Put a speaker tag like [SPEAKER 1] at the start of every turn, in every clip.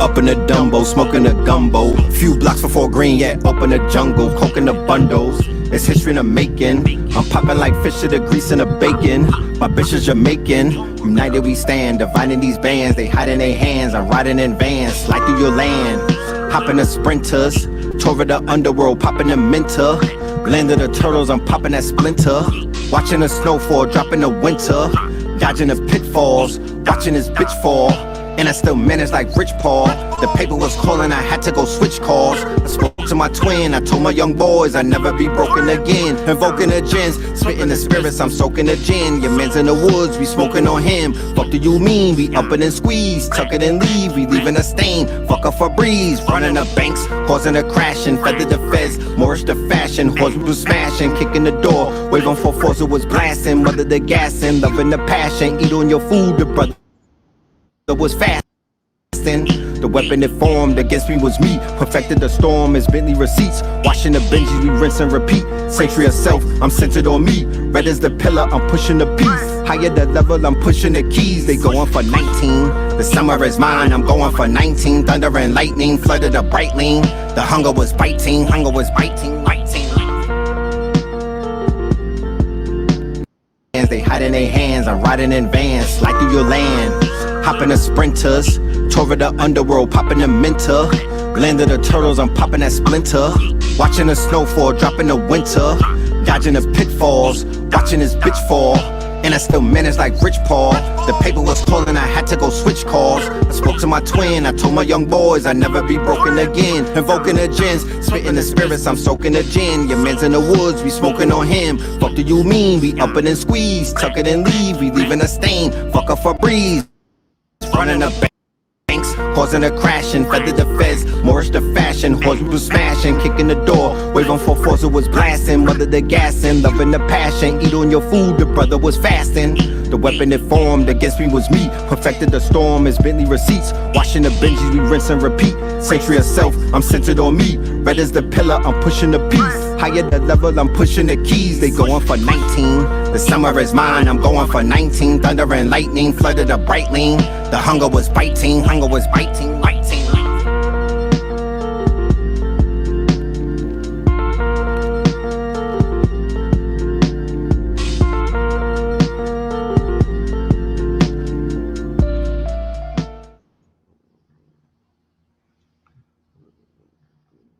[SPEAKER 1] Up in the Dumbo, smoking a gumbo. Few blocks before green, yeah, open the jungle. Coking the bundles, it's history in the making. I'm popping like fish to the grease and the bacon. My bitch is Jamaican. United we stand, dividing these bands. They hide in their hands, I'm riding in vans. Slide through your land, hopping the sprinters. Tore the underworld, popping the minter. Landed the turtles, I'm popping that splinter. Watching the snowfall, dropping the winter. Dodging the pitfalls, watching this bitch fall. And I still manage like Rich Paul. The paper was calling, I had to go switch calls. I spoke to my twin, I told my young boys I'd never be broken again. Invoking the gins, spitting the spirits, I'm soaking the gin. Your man's in the woods, we smoking on him. Fuck do you mean? We up it and squeeze, tuck it and leave, we leaving a stain. Fuck up for breeze, running the banks, causing a crashing. Feather the feds, Moorish the fashion. Horse was smashing, kicking the door. Waving for force, it was blasting. Mother the gassing, loving the passion. Eat on your food, the brother was fasting. The weapon that formed against me was me. Perfected the storm as Bentley receipts. Washing the Benjis, we rinse and repeat. Century of self, I'm centered on me. Red as the pillar, I'm pushing the piece. Higher the level, I'm pushing the keys. They going for 19. The summer is mine, I'm going for 19. Thunder and lightning, flooded a bright lane. The hunger was biting, biting. They hide in their hands, I'm riding in vans. Slide through your land, hopping the sprinters. Tore the underworld, popping the minter. Landed the turtles, I'm popping that splinter. Watching the snowfall, dropping the winter. Dodging the pitfalls, watching this bitch fall. And I still manage like Rich Paul. The paper was calling, I had to go switch calls. I spoke to my twin, I told my young boys I'd never be broken again. Invoking the gins, spitting the spirits, I'm soaking the gin. Your man's in the woods, we smoking on him. Fuck do you mean? We up it and squeeze, tuck it and leave, we leaving a stain. Fuck up for breeze, running the banks, causing a crashing. Feather the feds, Moorish the fashion. Horse was smashing, kicking the door. Waving for force, it was blasting. Mother the gassing, loving the passion. Eat on your food, the brother was fasting. The weapon that formed against me was me. Perfected the storm as Bentley receipts. Washing the Benjis, we rinse and repeat. Century of self, I'm centered on me. Red as the pillar, I'm pushing the piece. Higher the level, I'm pushing the keys. They going for 19. The summer is mine, I'm going for 19. Thunder and lightning, flooded a bright lane. The hunger was biting, biting.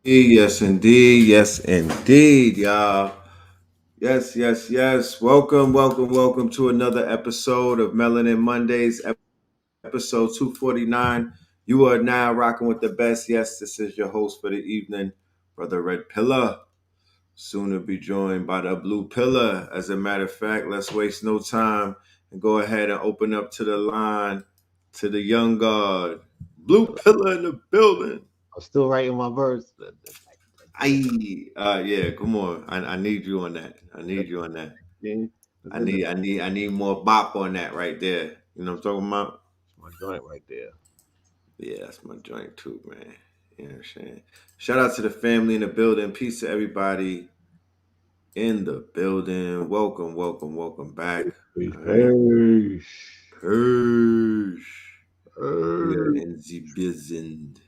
[SPEAKER 2] Yes, indeed, y'all. Yes. Welcome to another episode of Melanin Mondays, episode 249. You are now rocking with the best. Yes, this is your host for the evening, Brother Red Pillar. Soon to be joined by the Blue Pillar. As a matter of fact, let's waste no time and go ahead and open up to the line to the young guard. Blue Pillar in the building.
[SPEAKER 3] I'm still writing my verse.
[SPEAKER 2] Yeah, come on. I need you on that. I need more bop on that right there. You know what I'm talking about?
[SPEAKER 3] My joint right there.
[SPEAKER 2] Yeah, that's my joint too, man. You know what I'm saying? Shout out to the family in the building. Peace to everybody in the building. Welcome back.
[SPEAKER 3] Peace.
[SPEAKER 2] Peace. We are in the business.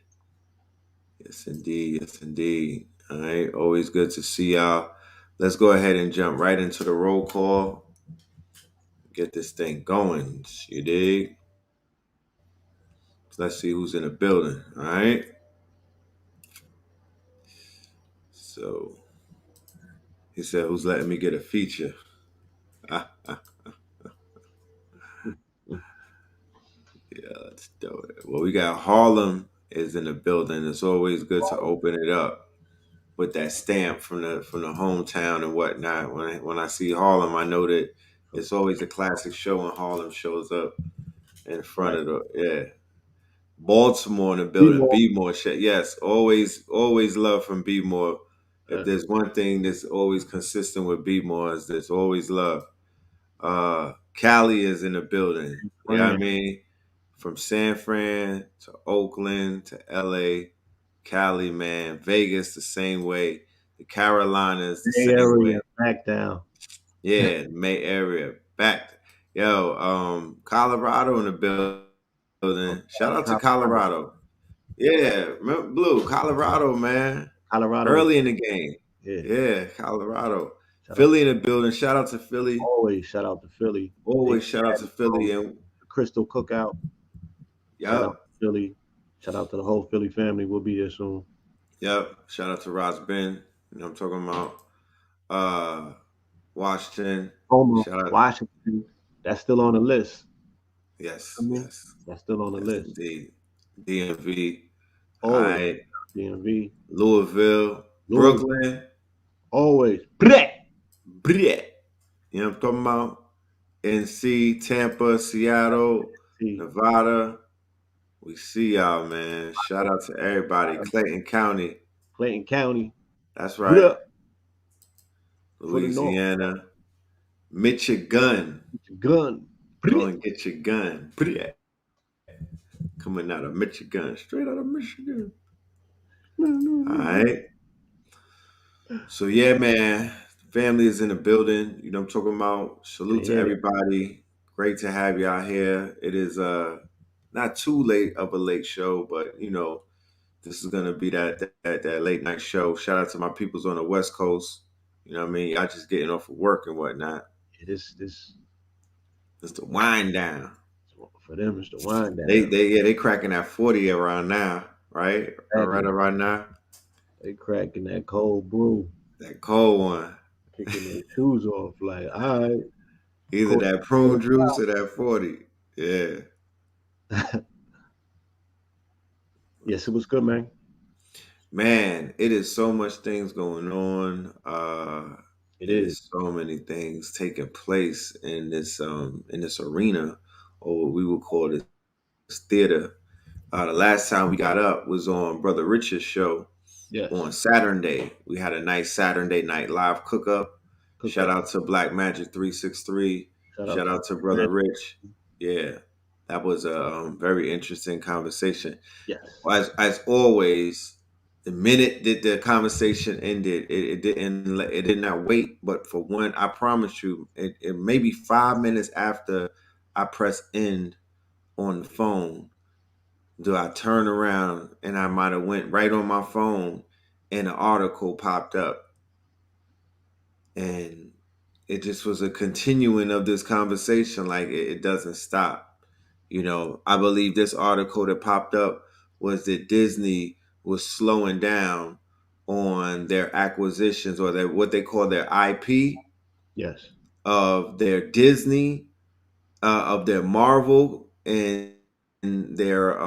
[SPEAKER 2] Yes, indeed. All right, always good to see y'all. Let's go ahead and jump right into the roll call. Get this thing going. You dig? Let's see who's in the building. All right. So he said, "Who's letting me get a feature?" Yeah, let's do it. Well, we got Harlem is in the building. It's always good to open it up with that stamp from the hometown and whatnot. When I see Harlem, I know that it's always a classic show when Harlem shows up in front of the Baltimore in the building. B-more shit. Yes, always love from B-more. If there's one thing that's always consistent with B-more is there's always love. Cali is in the building. You know what I mean? From San Fran to Oakland to LA, Cali, man, Vegas the same way, the Carolinas the same way.
[SPEAKER 3] Back down.
[SPEAKER 2] Yeah, May area back. Yo, Colorado in the building. Shout out to Colorado. Yeah, remember Blue, Colorado, man.
[SPEAKER 3] Colorado.
[SPEAKER 2] Early in the game.
[SPEAKER 3] Yeah.
[SPEAKER 2] Yeah, Colorado.
[SPEAKER 3] Shout out
[SPEAKER 2] Philly in the building. Shout out to Philly.
[SPEAKER 3] always shout out to Philly. They
[SPEAKER 2] Always shout out
[SPEAKER 3] had
[SPEAKER 2] to Philly. And
[SPEAKER 3] the Crystal Cookout. Shout out
[SPEAKER 2] yep,
[SPEAKER 3] to Philly. Shout out to the whole Philly family. We'll be there soon.
[SPEAKER 2] yep. Shout out to Ross Ben. You know what I'm talking about. Uh Washington.
[SPEAKER 3] Homer,
[SPEAKER 2] Shout out.
[SPEAKER 3] Washington. That's still on the list. I
[SPEAKER 2] Yes,
[SPEAKER 3] mean,
[SPEAKER 2] yes.
[SPEAKER 3] that's still on the
[SPEAKER 2] Yes,
[SPEAKER 3] list.
[SPEAKER 2] indeed. DMV. All
[SPEAKER 3] Always.
[SPEAKER 2] right.
[SPEAKER 3] DMV.
[SPEAKER 2] Louisville.
[SPEAKER 3] Louis.
[SPEAKER 2] Brooklyn.
[SPEAKER 3] Always. Bleh!
[SPEAKER 2] Brett. You know what I'm talking about? NC, Tampa, Seattle,
[SPEAKER 3] See,
[SPEAKER 2] Nevada. We see y'all, man. Shout out to everybody. Clayton County.
[SPEAKER 3] Clayton County.
[SPEAKER 2] That's right.
[SPEAKER 3] Bleh! For the North.
[SPEAKER 2] Louisiana. Michigan.
[SPEAKER 3] Get your gun.
[SPEAKER 2] Go
[SPEAKER 3] Bleh!
[SPEAKER 2] and get your gun. Coming out of Michigan. Straight out of Michigan.
[SPEAKER 3] No, no,
[SPEAKER 2] All
[SPEAKER 3] no.
[SPEAKER 2] right. So yeah, man. Family is in the building. You know what I'm talking about.
[SPEAKER 3] Can
[SPEAKER 2] Salute to
[SPEAKER 3] hear it.
[SPEAKER 2] everybody. Great to have y'all here. It is not too late of a late show, but you know, this is gonna be that late night show. Shout out to my peoples on the West Coast. You know what I mean? Y'all just getting off of work and whatnot.
[SPEAKER 3] This
[SPEAKER 2] It's the wind down.
[SPEAKER 3] for them is the wind
[SPEAKER 2] They
[SPEAKER 3] down.
[SPEAKER 2] they yeah, they cracking that 40 around now, right? Right
[SPEAKER 3] Exactly.
[SPEAKER 2] around now.
[SPEAKER 3] They cracking that cold brew,
[SPEAKER 2] That cold one.
[SPEAKER 3] kicking their shoes off. Like, all right,
[SPEAKER 2] Either
[SPEAKER 3] cold.
[SPEAKER 2] that prune juice or that 40. Yeah.
[SPEAKER 3] Yes, it was good, man.
[SPEAKER 2] Man, it is so much things going on.
[SPEAKER 3] It
[SPEAKER 2] It
[SPEAKER 3] is.
[SPEAKER 2] is so many things taking place in this arena, or what we would call this theater. The last time we got up was on Brother Rich's show
[SPEAKER 3] Yes.
[SPEAKER 2] on Saturday. We had a nice Saturday night live cook up.
[SPEAKER 3] Cook
[SPEAKER 2] Shout
[SPEAKER 3] up.
[SPEAKER 2] out to Black Magic 363.
[SPEAKER 3] Shout out
[SPEAKER 2] Shout
[SPEAKER 3] to
[SPEAKER 2] out to Brother Rich. Yeah, that was a very interesting conversation.
[SPEAKER 3] yes.
[SPEAKER 2] As always, the minute that the conversation ended, it did not wait. But for one, I promise you, it maybe 5 minutes after I press end on the phone, do I turn around and I might have went right on my phone and an article popped up, and it just was a continuing of this conversation. Like it doesn't stop. You know, I believe this article that popped up was that Disney was slowing down on their acquisitions, or their what they call their IP
[SPEAKER 3] Yes.
[SPEAKER 2] of their Disney, of their Marvel, and their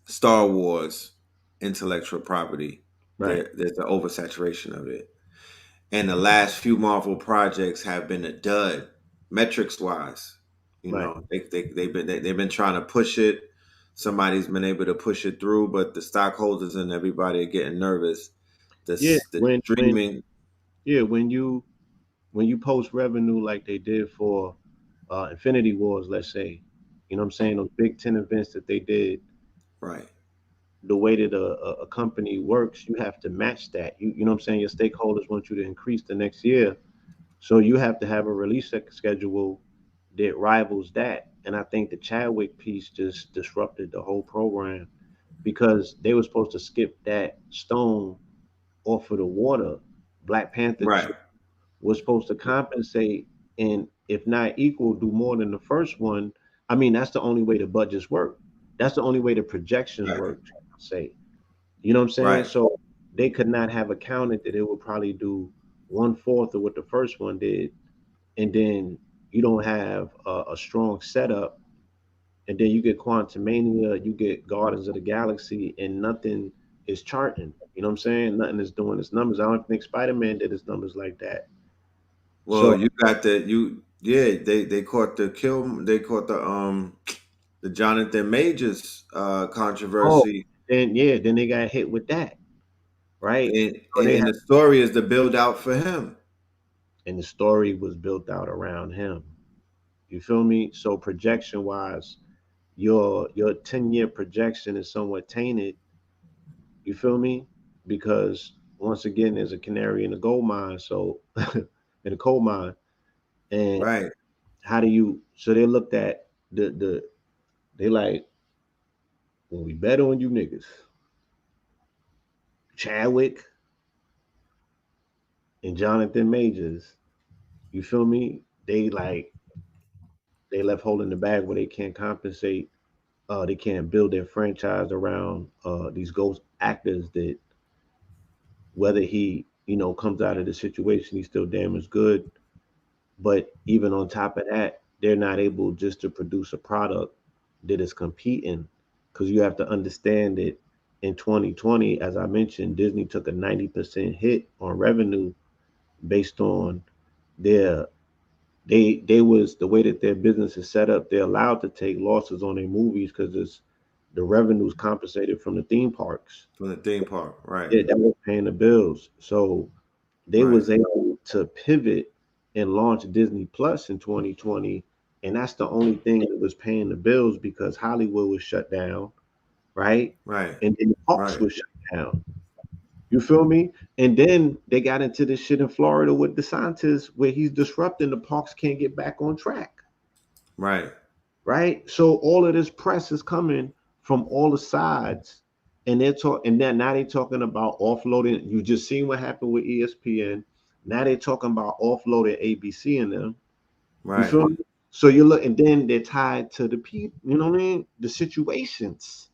[SPEAKER 2] Star Wars intellectual property.
[SPEAKER 3] Right.
[SPEAKER 2] There's an oversaturation of it. And the last few Marvel projects have been a dud, metrics wise. You
[SPEAKER 3] Right.
[SPEAKER 2] know, they've been trying to push it. Somebody's been able to push it through, but the stockholders and everybody are getting nervous.
[SPEAKER 3] Yeah.
[SPEAKER 2] The
[SPEAKER 3] When
[SPEAKER 2] streaming,
[SPEAKER 3] yeah when you post revenue like they did for Infinity Wars, let's say, you know what I'm saying, those Big Ten events that they did,
[SPEAKER 2] right,
[SPEAKER 3] the way that a company works, you have to match that. You know what I'm saying? Your stakeholders want you to increase the next year. So you have to have a release schedule that rivals that. And I think the Chadwick piece just disrupted the whole program because they were supposed to skip that stone off of the water. Black Panther
[SPEAKER 2] right,
[SPEAKER 3] was supposed to compensate and if not equal, do more than the first one. I mean, that's the only way the budgets work. That's the only way the projections
[SPEAKER 2] right,
[SPEAKER 3] work, say. You know what I'm saying?
[SPEAKER 2] right.
[SPEAKER 3] So they could not have accounted that it would probably do one fourth of what the first one did, and then you don't have a strong setup, and then you get Quantumania, you get Guardians of the Galaxy, and nothing is charting. You know what I'm saying? Nothing is doing its numbers. I don't think Spider Man did his numbers like that.
[SPEAKER 2] Well,
[SPEAKER 3] So,
[SPEAKER 2] you got the you yeah, they caught the kill they caught the Jonathan Majors
[SPEAKER 3] oh,
[SPEAKER 2] controversy.
[SPEAKER 3] then yeah, then they got hit with that, right? So they
[SPEAKER 2] And
[SPEAKER 3] had,
[SPEAKER 2] the story is to build out for him.
[SPEAKER 3] and the story was built out around him. You feel me? So projection wise, your 10-year projection is somewhat tainted. You feel me? Because once again, there's a canary in the gold mine. So in the coal mine, and
[SPEAKER 2] Right.
[SPEAKER 3] how do you? So they looked at they like when we bet on you niggas, Chadwick and Jonathan Majors, you feel me? They left holding the bag where they can't compensate. They can't build their franchise around these ghost actors that whether he, comes out of the situation, he's still damn as good. But even on top of that, they're not able just to produce a product that is competing. Because you have to understand that in 2020, as I mentioned, Disney took a 90% hit on revenue based on their they was the way that their business is set up. They're allowed to take losses on their movies because it's the revenues compensated from the theme parks.
[SPEAKER 2] From the theme park, right?
[SPEAKER 3] Yeah, that was paying the bills. So they
[SPEAKER 2] Right,
[SPEAKER 3] was able to pivot and launch Disney Plus in 2020, and that's the only thing that was paying the bills because Hollywood was shut down, right?
[SPEAKER 2] right,
[SPEAKER 3] And then the parks
[SPEAKER 2] right,
[SPEAKER 3] was shut down. You feel me? And then they got into this shit in Florida with DeSantis where he's disrupting the parks can't get back on track,
[SPEAKER 2] right,
[SPEAKER 3] right? So all of this press is coming from all the sides, and they're talking. And then now they're talking about offloading. You just seen what happened with ESPN. Now they're talking about offloading ABC and them. You
[SPEAKER 2] right,
[SPEAKER 3] feel me? So you look, and then they're tied to the people. You know what I mean? The situations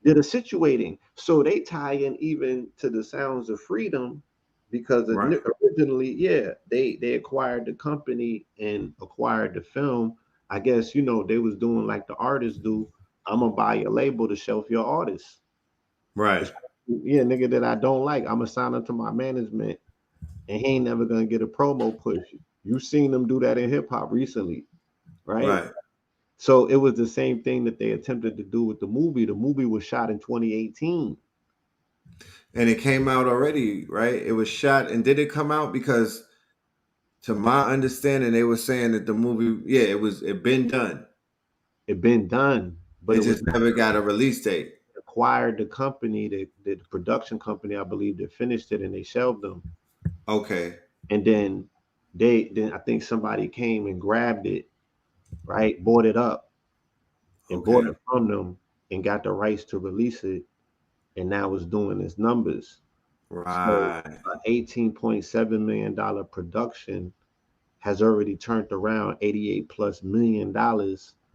[SPEAKER 3] that are situating. So they tie in even to the Sounds of Freedom because
[SPEAKER 2] right,
[SPEAKER 3] originally, yeah, they acquired the company and acquired the film. I guess they was doing like the artists do. I'm gonna buy your label to shelf your artists.
[SPEAKER 2] right,
[SPEAKER 3] It's, yeah, nigga that I don't like, I'm gonna sign him to my management, and he ain't never gonna get a promo push. You seen them do that in hip hop recently, right?
[SPEAKER 2] right.
[SPEAKER 3] So it was the same thing that they attempted to do with the movie. The movie was shot in 2018.
[SPEAKER 2] And it came out already, right? It was shot, and did it come out? Because to my understanding, they were saying that the movie, yeah, it been done.
[SPEAKER 3] It been done, but
[SPEAKER 2] It
[SPEAKER 3] it was
[SPEAKER 2] just never got a release date.
[SPEAKER 3] acquired the company that the production company, I believe, that finished it and they shelved them.
[SPEAKER 2] Okay,
[SPEAKER 3] And then I think somebody came and grabbed it, right? Bought it up and bought
[SPEAKER 2] okay,
[SPEAKER 3] it from them and got the rights to release it and now it's doing its numbers. So
[SPEAKER 2] right.
[SPEAKER 3] an $18.7 million production has already turned around 88 plus $1 million.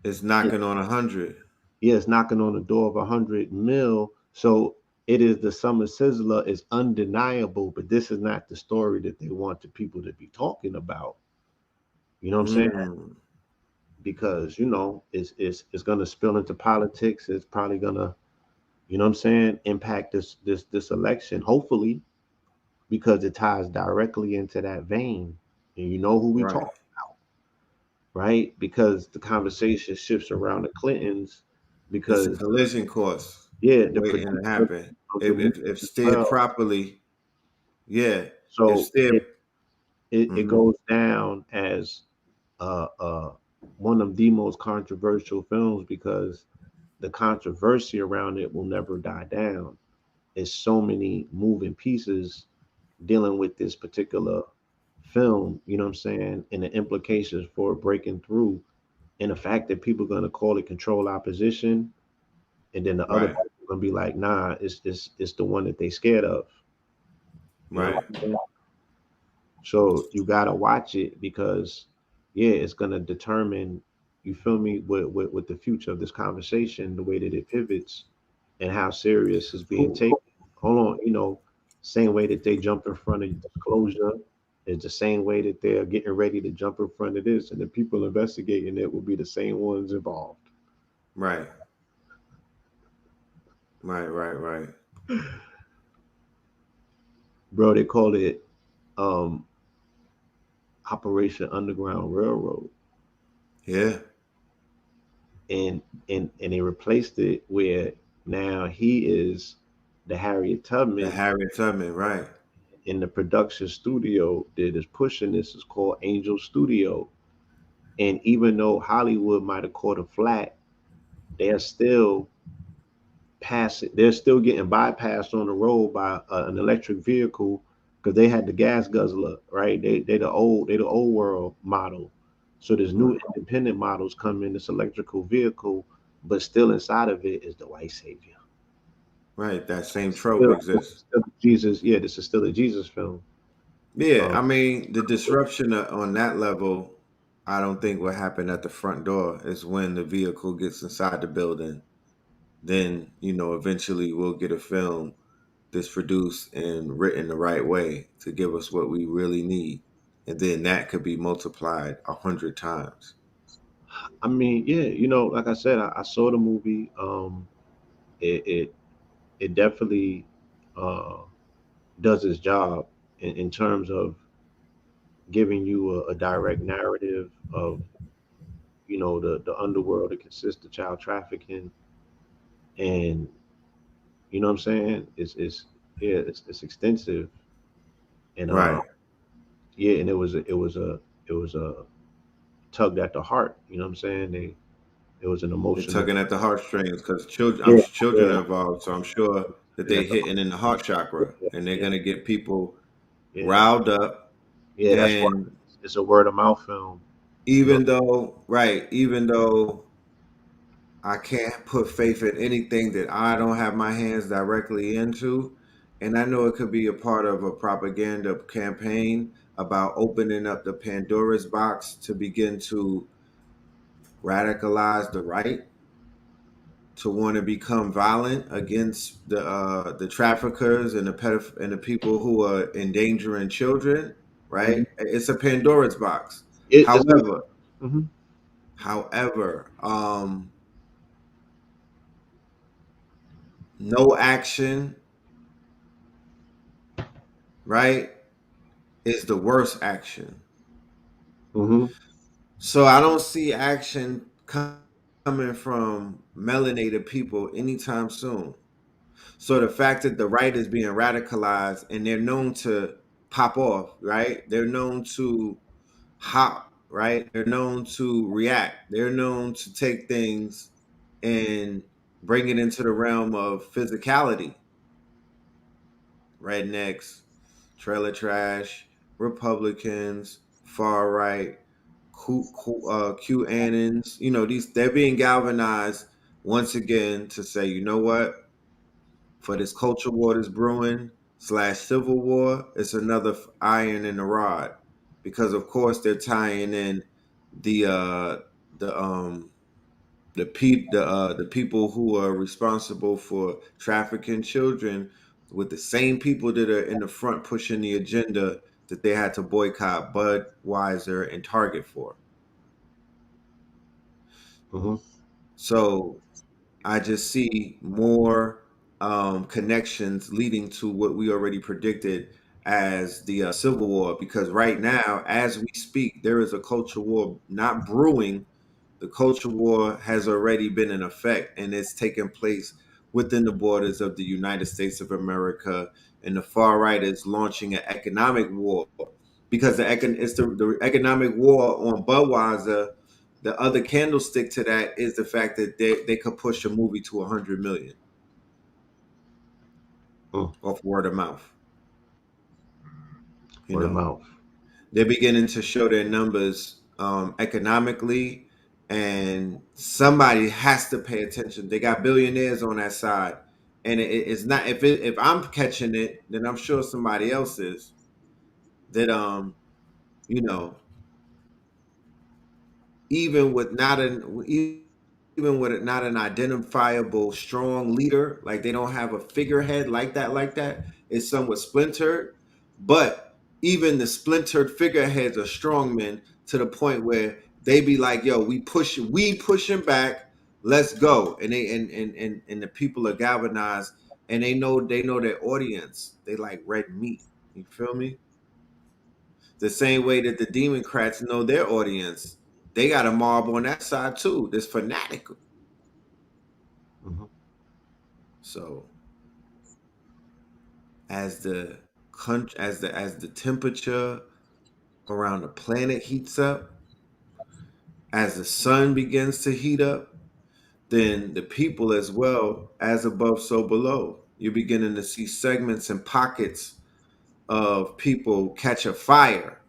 [SPEAKER 2] It's knocking on 100.
[SPEAKER 3] Yeah, it's knocking on the door of 100 mil. So it is the summer sizzler is undeniable, but this is not the story that they want the people to be talking about. You know what I'm saying?
[SPEAKER 2] Mm,
[SPEAKER 3] Because it's gonna spill into politics. It's probably gonna, what I'm saying, impact this election, hopefully, because it ties directly into that vein. And you know who we
[SPEAKER 2] right.
[SPEAKER 3] talk about, right? Because the conversation shifts around the Clintons
[SPEAKER 2] It's a
[SPEAKER 3] because
[SPEAKER 2] collision course
[SPEAKER 3] yeah, the
[SPEAKER 2] waiting to
[SPEAKER 3] producer
[SPEAKER 2] happen.
[SPEAKER 3] of the
[SPEAKER 2] If
[SPEAKER 3] movie
[SPEAKER 2] if
[SPEAKER 3] as
[SPEAKER 2] steered
[SPEAKER 3] well.
[SPEAKER 2] properly, yeah. If
[SPEAKER 3] So
[SPEAKER 2] steered,
[SPEAKER 3] it
[SPEAKER 2] hmm,
[SPEAKER 3] goes down as uh, uh, one of the most controversial films because the controversy around it will never die down. It's so many moving pieces dealing with this particular film, you know what I'm saying, and the implications for breaking through, and the fact that people are going to call it control opposition, and then the other
[SPEAKER 2] right,
[SPEAKER 3] people are going to be like, nah, it's the one that they scared of. You know what
[SPEAKER 2] right,
[SPEAKER 3] I'm saying? So you gotta watch it because yeah, it's gonna determine, you feel me, with the future of this conversation, the way that it pivots and how serious is being
[SPEAKER 2] who,
[SPEAKER 3] taken. Hold on, same way that they jump in front of disclosure is the same way that they're getting ready to jump in front of this, and the people investigating it will be the same ones involved.
[SPEAKER 2] right, right, right, right.
[SPEAKER 3] Bro, they call it um Operation Underground Railroad.
[SPEAKER 2] Yeah,
[SPEAKER 3] And they replaced it where now he is the Harriet
[SPEAKER 2] the
[SPEAKER 3] Tubman
[SPEAKER 2] Harriet Tubman, right,
[SPEAKER 3] in the production studio that is pushing this is called Angel Studio. And even though Hollywood might have caught a flat, they're still they're still getting bypassed on the road by an electric vehicle because they had the gas guzzler, right? They the old world model. So there's new
[SPEAKER 2] right,
[SPEAKER 3] independent models coming, this electrical vehicle but still inside of it is the white savior.
[SPEAKER 2] Right. That same
[SPEAKER 3] It's
[SPEAKER 2] trope
[SPEAKER 3] still, this
[SPEAKER 2] exists.
[SPEAKER 3] is still Jesus. Yeah, this is still a Jesus film.
[SPEAKER 2] Yeah,
[SPEAKER 3] Um,
[SPEAKER 2] I mean, the disruption on that level, I don't think will happen at the front door is when the vehicle gets inside the building. Then, eventually we'll get a film that's produced and written the right way to give us what we really need. And then that could be multiplied 100 times.
[SPEAKER 3] I mean, yeah, like I said, I saw the movie. It it definitely uh does its job in terms of giving you a direct narrative of the underworld that consists of child trafficking, and what I'm saying, it's yeah, it's extensive, and
[SPEAKER 2] Right.
[SPEAKER 3] yeah, and it was a tugged at the heart. You know what I'm saying? It was an
[SPEAKER 2] They're
[SPEAKER 3] emotional.
[SPEAKER 2] tugging at the heartstrings because
[SPEAKER 3] Yeah,
[SPEAKER 2] children
[SPEAKER 3] yeah,
[SPEAKER 2] are involved. So I'm sure that
[SPEAKER 3] tugging
[SPEAKER 2] they
[SPEAKER 3] at the
[SPEAKER 2] hitting in the heart chakra
[SPEAKER 3] heart.
[SPEAKER 2] and they're
[SPEAKER 3] Yeah,
[SPEAKER 2] going to get people
[SPEAKER 3] yeah,
[SPEAKER 2] riled up.
[SPEAKER 3] yeah. That's why
[SPEAKER 2] And
[SPEAKER 3] it's a word of mouth film. You know.
[SPEAKER 2] even though I can't put faith in anything that I don't have my hands directly into. And I know it could be a part of a propaganda campaign about opening up the Pandora's box to begin to radicalize the right to want to become violent against the traffickers and and the people who are endangering children, right?
[SPEAKER 3] Mhm.
[SPEAKER 2] It's a Pandora's box.
[SPEAKER 3] It's like.
[SPEAKER 2] However,
[SPEAKER 3] Mhm.
[SPEAKER 2] however, no action, right, is the worst action.
[SPEAKER 3] Mhm.
[SPEAKER 2] So I don't see action coming from melanated people anytime soon. So the fact that the right is being radicalized and they're known to pop off, right? They're known to hop, right? They're known to react. They're known to take things and bring it into the realm of physicality. Rednecks, trailer trash, Republicans, far right, QAnons. These they're being galvanized once again to say, you know what? For this culture war that's brewing slash civil war, it's another iron in the rod, because of course they're tying in the uh the um the people who are responsible for trafficking children with the same people that are in the front pushing the agenda that they had to boycott Budweiser and Target for.
[SPEAKER 3] Mhm.
[SPEAKER 2] So I just see more connections leading to what we already predicted as the Civil War, because right now, as we speak, there is a culture war not brewing. The culture war has already been in effect and it's taken place within the borders of the United States of America. And the far right is launching an economic war because the economic war on Budweiser. The other candlestick to that is the fact that they could push a movie to 100 million
[SPEAKER 3] Mm.
[SPEAKER 2] off word of mouth. You
[SPEAKER 3] Word of
[SPEAKER 2] know,
[SPEAKER 3] mouth.
[SPEAKER 2] they're beginning to show their numbers economically, and somebody has to pay attention. They got billionaires on that side, and it's not if I'm catching it, then I'm sure somebody else is. That you know, even with not an even with not an identifiable strong leader, like they don't have a figurehead like that, it's somewhat splintered. But even the splintered figureheads are strongmen to the point where they be like, yo, we pushing back, let's go. And and the people are galvanized, and they know their audience. They like red meat. You feel me? The same way that the Democrats know their audience. They got a mob on that side too. That's fanatical.
[SPEAKER 3] Mhm.
[SPEAKER 2] So as the country, as the temperature around the planet heats up, as the sun begins to heat up, then the people as well, as above, so below. You're beginning to see segments and pockets of people catch a fire,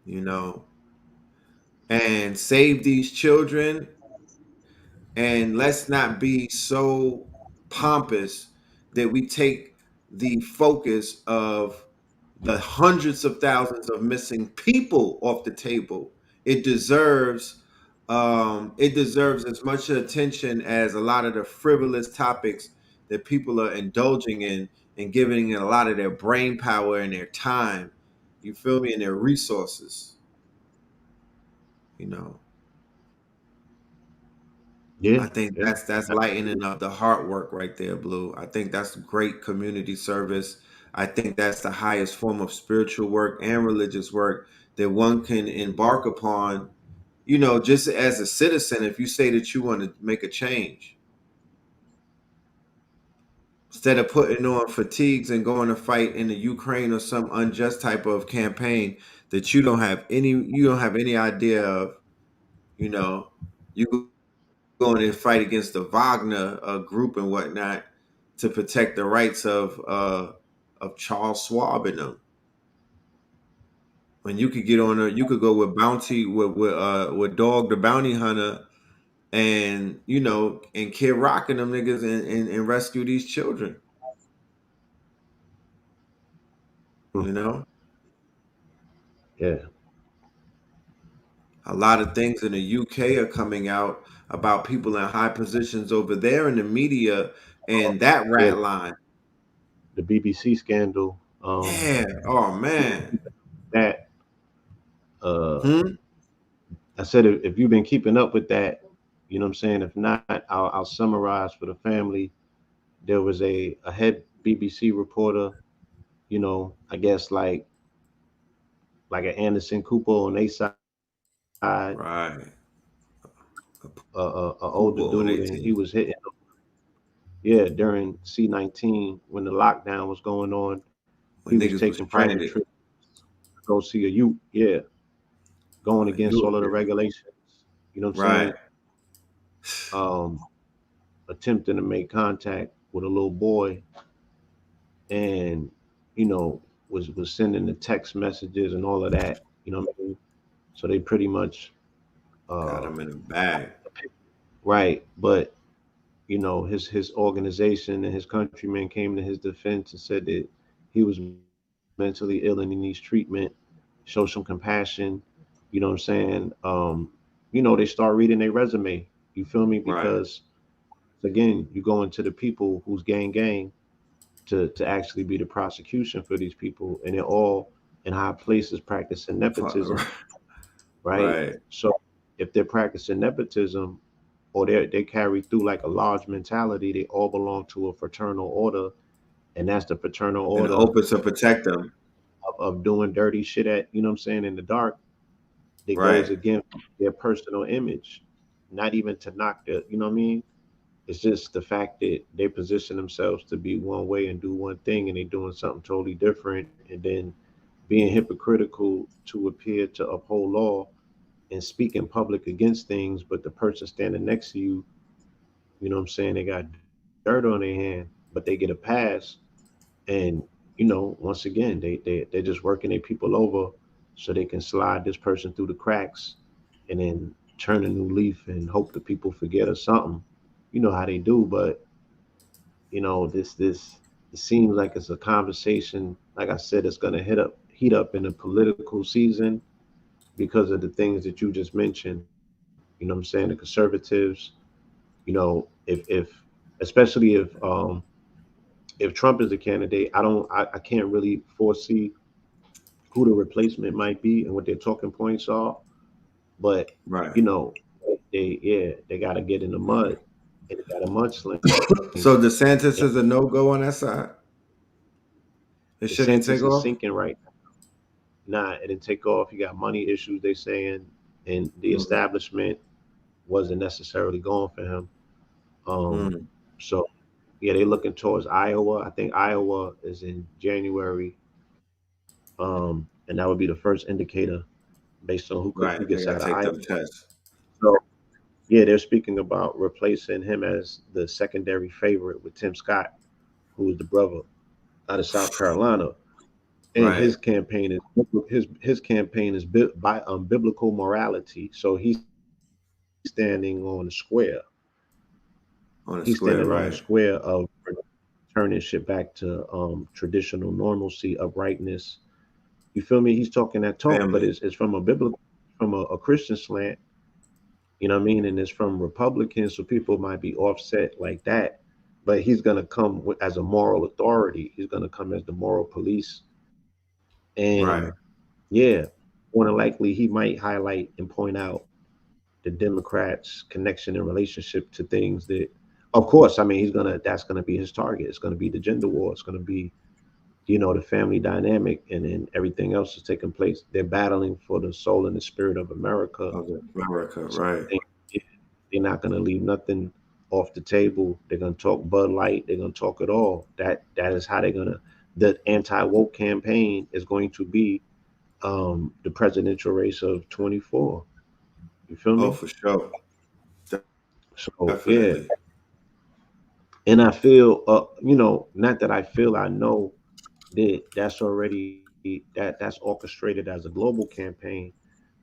[SPEAKER 2] you know, and save these children. And let's not be so pompous that we take the focus of the hundreds of thousands of missing people off the table. It deserves it deserves as much attention as a lot of the frivolous topics that people are indulging in and giving it a lot of their brain power and their time. You feel me? And their resources. You know,
[SPEAKER 3] Yeah,
[SPEAKER 2] I think
[SPEAKER 3] yeah.
[SPEAKER 2] that's lightening up the hard work right there, Blue. I think that's great community service. I think that's the highest form of spiritual work and religious work that one can embark upon, just as a citizen, if you say that you want to make a change. Instead of putting on fatigues and going to fight in the Ukraine or some unjust type of campaign that you don't have any idea of, you know, you going and fight against the Wagner group and whatnot to protect the rights of Charles Schwab and them. When you could get on you could go with Bounty with Dog the Bounty Hunter and and Kid Rock and them niggas and rescue these children.
[SPEAKER 3] Hmm.
[SPEAKER 2] You know,
[SPEAKER 3] Yeah,
[SPEAKER 2] a lot of things in the UK are coming out about people in high positions over there in the media and that
[SPEAKER 3] yeah.
[SPEAKER 2] rat line.
[SPEAKER 3] The BBC scandal.
[SPEAKER 2] Yeah. Oh man.
[SPEAKER 3] That uh,
[SPEAKER 2] Hmm.
[SPEAKER 3] I said, if you've been keeping up with that, you know what I'm saying. If not, I'll summarize for the family. There was a head BBC reporter. I guess like an Anderson Cooper on their side,
[SPEAKER 2] Right.
[SPEAKER 3] a older
[SPEAKER 2] Cooper on
[SPEAKER 3] dude,
[SPEAKER 2] their
[SPEAKER 3] and he
[SPEAKER 2] team.
[SPEAKER 3] was hitting. Yeah, during C-19 when the lockdown was going on, he
[SPEAKER 2] When
[SPEAKER 3] was
[SPEAKER 2] niggas was
[SPEAKER 3] taking private
[SPEAKER 2] stranded.
[SPEAKER 3] trips to go see a youth. Yeah, going against
[SPEAKER 2] You
[SPEAKER 3] all of the regulations. You know what I'm
[SPEAKER 2] right.
[SPEAKER 3] saying? Um, Attempting to make contact with a little boy, and was sending the text messages and all of that. You know what I mean? So they pretty much
[SPEAKER 2] Got
[SPEAKER 3] uh,
[SPEAKER 2] him in a bag.
[SPEAKER 3] right, but his organization and his countrymen came to his defense and said that he was mentally ill and he needs treatment. Show some compassion. You know what I'm saying? They start reading their resume. You feel me?
[SPEAKER 2] Right.
[SPEAKER 3] Because again, you go into the people who's gang to actually be the prosecution for these people, and they're all in high places practicing nepotism, right?
[SPEAKER 2] Right.
[SPEAKER 3] So if they're practicing nepotism, or they carry through like a large mentality, they all belong to a fraternal order, and that's the fraternal
[SPEAKER 2] And
[SPEAKER 3] order
[SPEAKER 2] open to protect them.
[SPEAKER 3] of doing dirty shit at, you know what I'm saying, in the dark, that goes
[SPEAKER 2] Right.
[SPEAKER 3] against their personal image. Not even to knock the, you know what I mean? It's just the fact that they position themselves to be one way and do one thing, and they're doing something totally different, and then being hypocritical to appear to uphold law and speak in public against things, but the person standing next to you, you know what I'm saying, they got dirt on their hand, but they get a pass. And once again, they're just working their people over so they can slide this person through the cracks, and then turn a new leaf and hope the people forget or something. You know how they do, but this it seems like it's a conversation. Like I said, it's gonna heat up in the political season because of the things that you just mentioned. You know what I'm saying? The conservatives, if especially if Trump is the candidate, I can't really foresee who the replacement might be and what their talking points are. But
[SPEAKER 2] Right.
[SPEAKER 3] you know, they got to get in the mud and they got to mudslinging.
[SPEAKER 2] So
[SPEAKER 3] Yeah,
[SPEAKER 2] DeSantis is a no go on that side. It
[SPEAKER 3] the
[SPEAKER 2] shouldn't
[SPEAKER 3] census
[SPEAKER 2] take
[SPEAKER 3] is
[SPEAKER 2] off.
[SPEAKER 3] sinking right now. It didn't take off. You got money issues. They saying, and the
[SPEAKER 2] Mm.
[SPEAKER 3] establishment wasn't necessarily going for him. Um,
[SPEAKER 2] Mm.
[SPEAKER 3] so yeah, they looking towards Iowa. I think Iowa is in January, and that would be the first indicator based on who
[SPEAKER 2] Right.
[SPEAKER 3] gets
[SPEAKER 2] They
[SPEAKER 3] out of
[SPEAKER 2] gotta take
[SPEAKER 3] Iowa.
[SPEAKER 2] them tests.
[SPEAKER 3] So yeah, they're speaking about replacing him as the secondary favorite with Tim Scott, who is the brother out of South Carolina, and
[SPEAKER 2] Right.
[SPEAKER 3] his campaign is his campaign is by biblical morality. So he's standing on the square.
[SPEAKER 2] On the
[SPEAKER 3] He's
[SPEAKER 2] square,
[SPEAKER 3] standing on the
[SPEAKER 2] right?
[SPEAKER 3] square of turning shit back to traditional normalcy, uprightness. You feel me? He's talking that talk, but
[SPEAKER 2] Family.
[SPEAKER 3] it's from a biblical, from a Christian slant. You know what I mean? And it's from Republicans, so people might be offset like that. But he's gonna come as a moral authority. He's gonna come as the moral police, and
[SPEAKER 2] Right.
[SPEAKER 3] yeah, more than likely he might highlight and point out the Democrats' connection and relationship to things that, of course, I mean, he's gonna that's gonna be his target. It's gonna be the gender war. It's gonna be, the family dynamic, and then everything else is taking place. They're battling for the soul and the spirit of America.
[SPEAKER 2] Of America,
[SPEAKER 3] So
[SPEAKER 2] right.
[SPEAKER 3] they, they're not gonna leave nothing off the table. They're gonna talk Bud Light. They're gonna talk it all. That is how they're gonna. The anti woke campaign is going to be the presidential race of 24. You feel
[SPEAKER 2] Oh,
[SPEAKER 3] me?
[SPEAKER 2] for sure.
[SPEAKER 3] So yeah,
[SPEAKER 2] Definitely.
[SPEAKER 3] and I feel, not that I feel, I know that that's already that's orchestrated as a global campaign,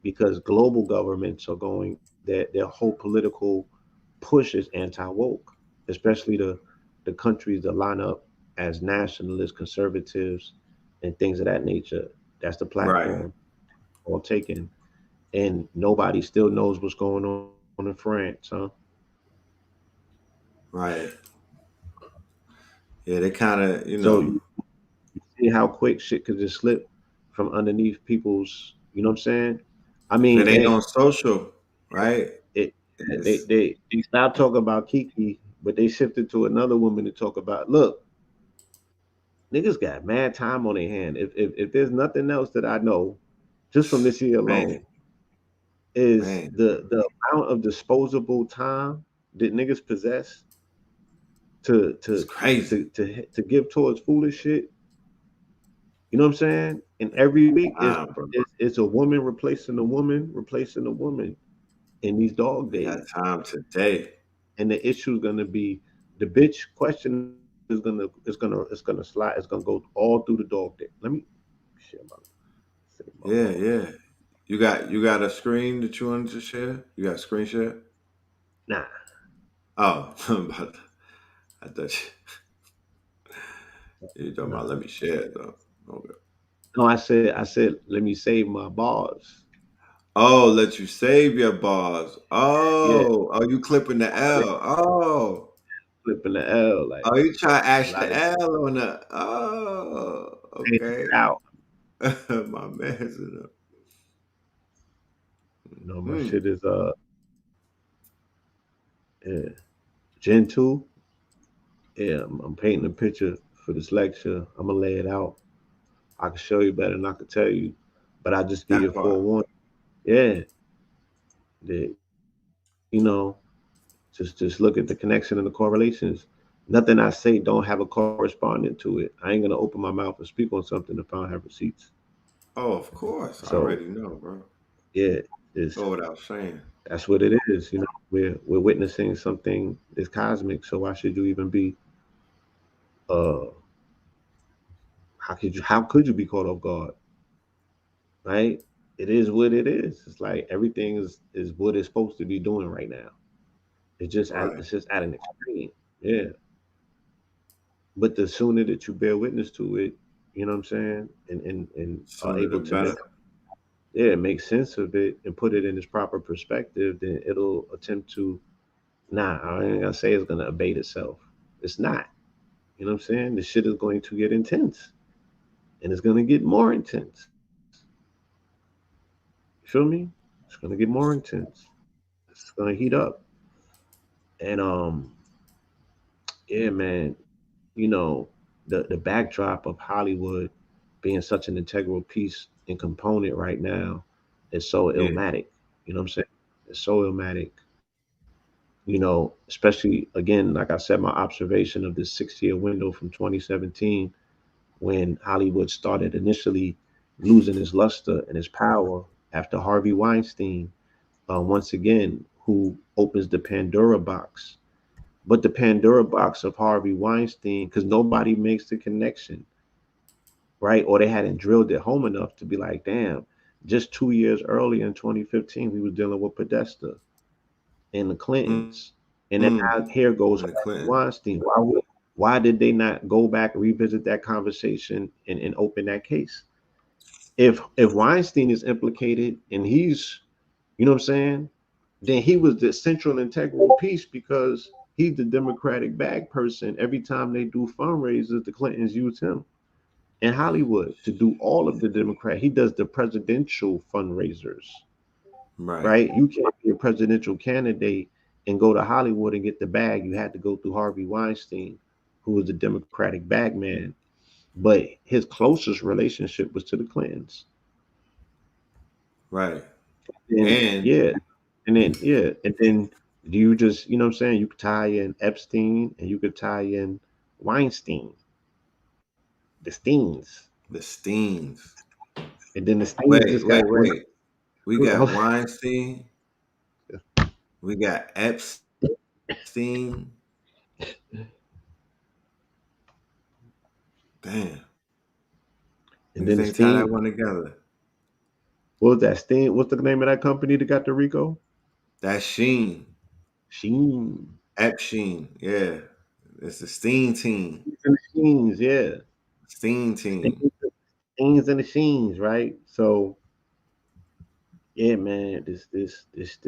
[SPEAKER 3] because global governments are going, their whole political push is anti woke, especially the countries that line up as nationalists, conservatives, and things of that nature. That's the
[SPEAKER 2] Right.
[SPEAKER 3] platform all taken, and nobody still knows what's going on in France, huh?
[SPEAKER 2] Right. Yeah, they kind of,
[SPEAKER 3] So you see how quick shit could just slip from underneath people's, you know what I'm saying? I
[SPEAKER 2] if it
[SPEAKER 3] mean,
[SPEAKER 2] ain't on social, right?
[SPEAKER 3] it they
[SPEAKER 2] It's
[SPEAKER 3] they they stopped talking about Kiki, but they shifted to another woman to talk about. Look, niggas got mad time on their hand. If there's nothing else that I know, just from this year
[SPEAKER 2] man,
[SPEAKER 3] alone, is
[SPEAKER 2] man,
[SPEAKER 3] the amount of disposable time that niggas possess to
[SPEAKER 2] it's
[SPEAKER 3] to
[SPEAKER 2] crazy.
[SPEAKER 3] to give towards foolish shit. You know what I'm saying? And every week is
[SPEAKER 2] Bro.
[SPEAKER 3] it's a woman replacing a woman, replacing a woman in these dog
[SPEAKER 2] They got
[SPEAKER 3] days.
[SPEAKER 2] time today.
[SPEAKER 3] And the issue is gonna be, the bitch question is gonna slide, it's gonna go all through the dog day. Let me share my say my
[SPEAKER 2] Yeah,
[SPEAKER 3] bars.
[SPEAKER 2] yeah. You got a screen that you wanted to share? You got a screen share?
[SPEAKER 3] Nah.
[SPEAKER 2] Oh, I thought you talking about
[SPEAKER 3] Nah.
[SPEAKER 2] let me share it though. Okay.
[SPEAKER 3] No, I said let me save my bars.
[SPEAKER 2] Oh, let you save your bars.
[SPEAKER 3] Yeah,
[SPEAKER 2] Oh, you clipping the L. Oh.
[SPEAKER 3] flipping the L, like
[SPEAKER 2] Oh, you try to
[SPEAKER 3] a
[SPEAKER 2] ash
[SPEAKER 3] lot
[SPEAKER 2] the
[SPEAKER 3] of
[SPEAKER 2] L on the okay.
[SPEAKER 3] out.
[SPEAKER 2] My man's in
[SPEAKER 3] My
[SPEAKER 2] the
[SPEAKER 3] shit is yeah. Gen 2. Yeah, I'm painting a picture for this lecture. I'm gonna lay it out. I can show you better than I can tell you, but I just give
[SPEAKER 2] that
[SPEAKER 3] you a
[SPEAKER 2] part.
[SPEAKER 3] forewarning. Yeah, that, just look at the connection and the correlations. Nothing I say don't have a correspondent to it. I ain't gonna open my mouth and speak on something if I don't have receipts.
[SPEAKER 2] Oh, of course. I
[SPEAKER 3] So
[SPEAKER 2] already know, bro.
[SPEAKER 3] yeah, it's
[SPEAKER 2] Go without saying.
[SPEAKER 3] that's what it is. We're witnessing something that's cosmic. So why should you even be? Uh, how could you be caught off guard? Right? It is what it is. It's like everything is what it's supposed to be doing right now.
[SPEAKER 2] Right.
[SPEAKER 3] It's just at an extreme. Yeah. But the sooner that you bear witness to it, you know what I'm saying, and are
[SPEAKER 2] Sooner the
[SPEAKER 3] able to
[SPEAKER 2] better.
[SPEAKER 3] make sense of it and put it in its proper perspective, then it'll attempt to, I ain't gonna say it's gonna abate itself. It's not. You know what I'm saying? The shit is going to get intense, and it's gonna get more intense. You feel me? It's gonna get more intense. It's gonna heat up. And yeah, man, you know, the backdrop of Hollywood being such an integral piece and component right now is so
[SPEAKER 2] Yeah.
[SPEAKER 3] ilmatic. You know what I'm saying? It's so ilmatic. Especially again, like I said, my observation of this 6 year window from 2017, when Hollywood started initially losing its luster and its power after Harvey Weinstein, once again, who opens the Pandora box. But the Pandora box of Harvey Weinstein, because nobody makes the connection, right? Or they hadn't drilled it home enough to be like, damn, just 2 years earlier in 2015, we was dealing with Podesta and the
[SPEAKER 2] Mm.
[SPEAKER 3] Clintons. And then
[SPEAKER 2] Mm.
[SPEAKER 3] here goes
[SPEAKER 2] From the Clinton.
[SPEAKER 3] Weinstein. Why did they not go back, revisit that conversation, and open that case? If Weinstein is implicated and he's, you know what I'm saying, then he was the central integral piece because he's the Democratic bag person. Every time they do fundraisers, the Clintons use him in Hollywood to do all of the Democrat. He does the presidential fundraisers,
[SPEAKER 2] Right.
[SPEAKER 3] right? You can't be a presidential candidate and go to Hollywood and get the bag. You had to go through Harvey Weinstein, who was the Democratic bag man. But his closest relationship was to the Clintons.
[SPEAKER 2] Right.
[SPEAKER 3] And
[SPEAKER 2] And
[SPEAKER 3] yeah, and then do you just, you know what I'm saying? You could tie in Epstein and you could tie in Weinstein, the Steens,
[SPEAKER 2] the Steens.
[SPEAKER 3] and then the Steens
[SPEAKER 2] Wait,
[SPEAKER 3] just got
[SPEAKER 2] wait,
[SPEAKER 3] ran.
[SPEAKER 2] wait. We got Weinstein. We got Epstein. Damn.
[SPEAKER 3] And then
[SPEAKER 2] Niggas
[SPEAKER 3] the
[SPEAKER 2] ain't tie that
[SPEAKER 3] Steen,
[SPEAKER 2] one together.
[SPEAKER 3] what was that? Steen, what's the name of that company that got the Rico?
[SPEAKER 2] That's Sheen.
[SPEAKER 3] Sheen.
[SPEAKER 2] Epstein. Yeah. It's the Steen team.
[SPEAKER 3] And the Sheens, yeah.
[SPEAKER 2] Steen team.
[SPEAKER 3] Steens, Steens and the Sheens, right? So yeah, man, this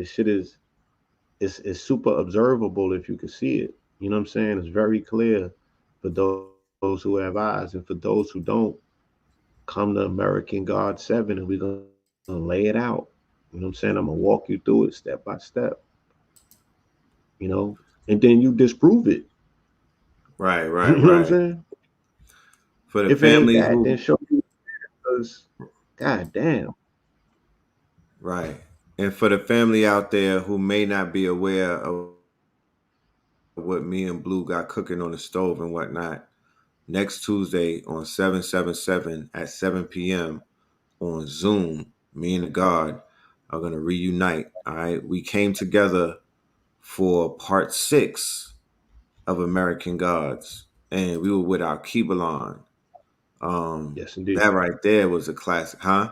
[SPEAKER 3] shit is super observable if you can see it. You know what I'm saying? It's very clear for those who have eyes, and for those who don't, come to American God 7 and we're gonna lay it out. You know what I'm saying? I'm gonna walk you through it step by step, you know, and then you disprove it.
[SPEAKER 2] Right,
[SPEAKER 3] You
[SPEAKER 2] right,
[SPEAKER 3] know what I'm
[SPEAKER 2] right.
[SPEAKER 3] saying?
[SPEAKER 2] For the
[SPEAKER 3] If it ain't
[SPEAKER 2] families
[SPEAKER 3] that,
[SPEAKER 2] who
[SPEAKER 3] then show me, because god damn.
[SPEAKER 2] right. And for the family out there who may not be aware of what me and Blue got cooking on the stove and whatnot, next Tuesday on 777 at 7 p.m. on Zoom, me and the God are going to reunite. All right. We came together for part 6 of American Gods, and we were with our Kibalon.
[SPEAKER 3] Yes indeed.
[SPEAKER 2] That right there was a classic, huh?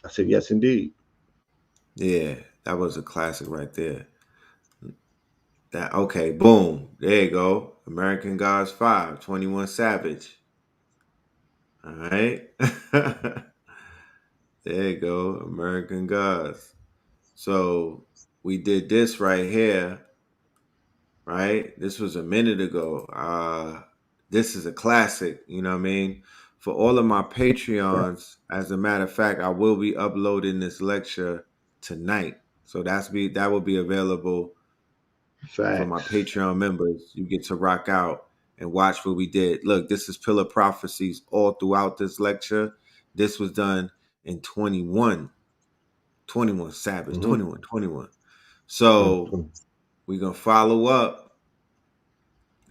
[SPEAKER 3] I said yes indeed.
[SPEAKER 2] Yeah, that was a classic right there. That okay, boom, there you go. American Gods 5, 21 Savage. All right. There you go, American Gods. So we did this right here, right? This was a minute ago. This is a classic, you know what I mean? For all of my Patreons, as a matter of fact, I will be uploading this lecture tonight. So that will be available for my
[SPEAKER 3] Facts.
[SPEAKER 2] Patreon members. You get to rock out and watch what we did. Look, this is Pillar Prophecies all throughout this lecture. This was done in 21 Savage,
[SPEAKER 3] Mm-hmm.
[SPEAKER 2] 21. So we're going to follow up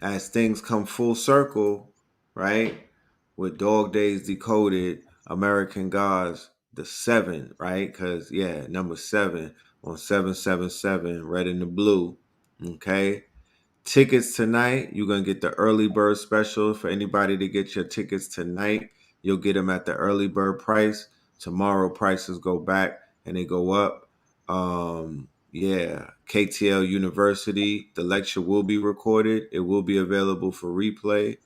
[SPEAKER 2] as things come full circle, right? With Dog Days Decoded, American Gods, the 7, right? Because, yeah, number 7 on 777, red and the blue. Okay. Tickets tonight. You're going to get the early bird special. For anybody to get your tickets tonight, you'll get them at the early bird price. Tomorrow prices go back and they go up. Yeah, KTL University. The lecture will be recorded. It will be available for replay.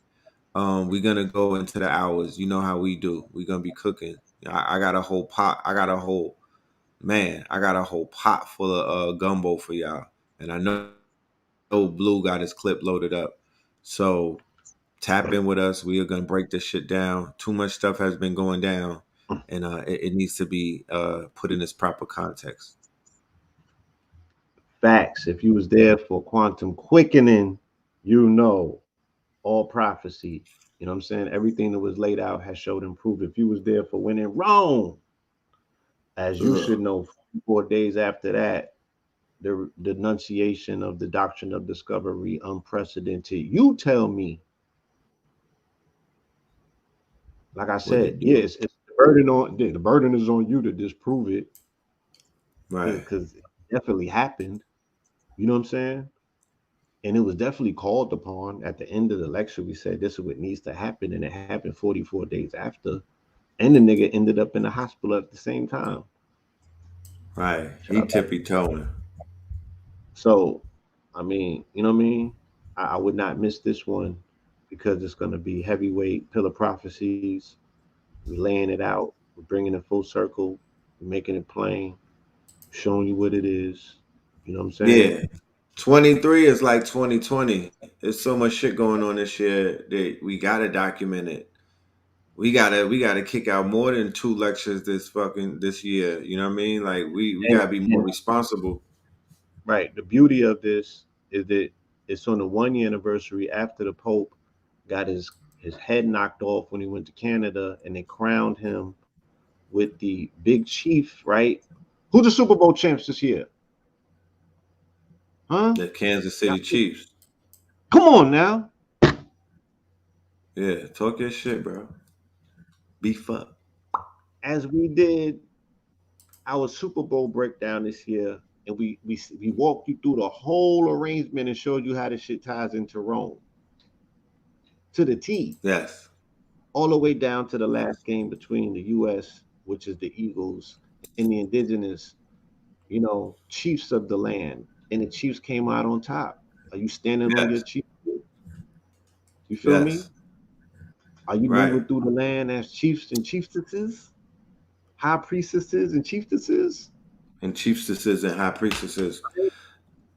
[SPEAKER 2] We're gonna go into the hours. You know how we do. We're gonna be cooking. I got a whole pot. I got a whole pot full of gumbo for y'all. And I know Blue got his clip loaded up. So tap in with us. We are gonna break this shit down. Too much stuff has been going down, and it needs to be put in its proper context.
[SPEAKER 3] Facts. If you was there for quantum quickening, you know all prophecy. You know what I'm saying? Everything that was laid out has showed and proved. If you was there for when in Rome, as you
[SPEAKER 2] Ugh.
[SPEAKER 3] should know, 4 days after that, the denunciation of the doctrine of discovery, unprecedented. You tell me, like I
[SPEAKER 2] What
[SPEAKER 3] said,
[SPEAKER 2] it do?
[SPEAKER 3] yes, it's the burden is on you to disprove it
[SPEAKER 2] Right,
[SPEAKER 3] because it definitely happened. You know what I'm saying? And it was definitely called upon at the end of the lecture. We said this is what needs to happen, and it happened 44 days after. And the nigga ended up in the hospital at the same time.
[SPEAKER 2] right.
[SPEAKER 3] Shout
[SPEAKER 2] He
[SPEAKER 3] out to
[SPEAKER 2] tippy toeing.
[SPEAKER 3] so I mean, you know what I mean? I would not miss this one because it's going to be heavyweight pillar prophecies. We're laying it out. We're bringing it full circle. We're making it plain, showing you what it is. You know what I'm saying?
[SPEAKER 2] Yeah. 23 is like 2020. There's so much shit going on this year that we gotta document it. We gotta kick out more than two lectures this year. You know what I mean? Like we
[SPEAKER 3] And,
[SPEAKER 2] gotta be more
[SPEAKER 3] and
[SPEAKER 2] responsible.
[SPEAKER 3] right, the beauty of this is that it's on the 1 year anniversary after the Pope got his head knocked off when he went to Canada, and they crowned him with the big chief. Right? Who's the Super Bowl champs this year? Huh?
[SPEAKER 2] The Kansas
[SPEAKER 3] Y'all,
[SPEAKER 2] City Chiefs.
[SPEAKER 3] come on now.
[SPEAKER 2] Yeah, talk your shit, bro. Beef up.
[SPEAKER 3] As we did our Super Bowl breakdown this year, and we walked you through the whole arrangement and showed you how this shit ties into Rome to the T,
[SPEAKER 2] Yes.
[SPEAKER 3] all the way down to the last game between the U.S., which is the Eagles, and the indigenous, chiefs of the land, and the Chiefs came out on top. Are you standing on your
[SPEAKER 2] Yes.
[SPEAKER 3] chief? You feel me?
[SPEAKER 2] Yes.
[SPEAKER 3] Are you
[SPEAKER 2] Right.
[SPEAKER 3] moving through the land as chiefs and chiefesses, high priestesses and chiefesses?
[SPEAKER 2] And chiefstesses and high priestesses.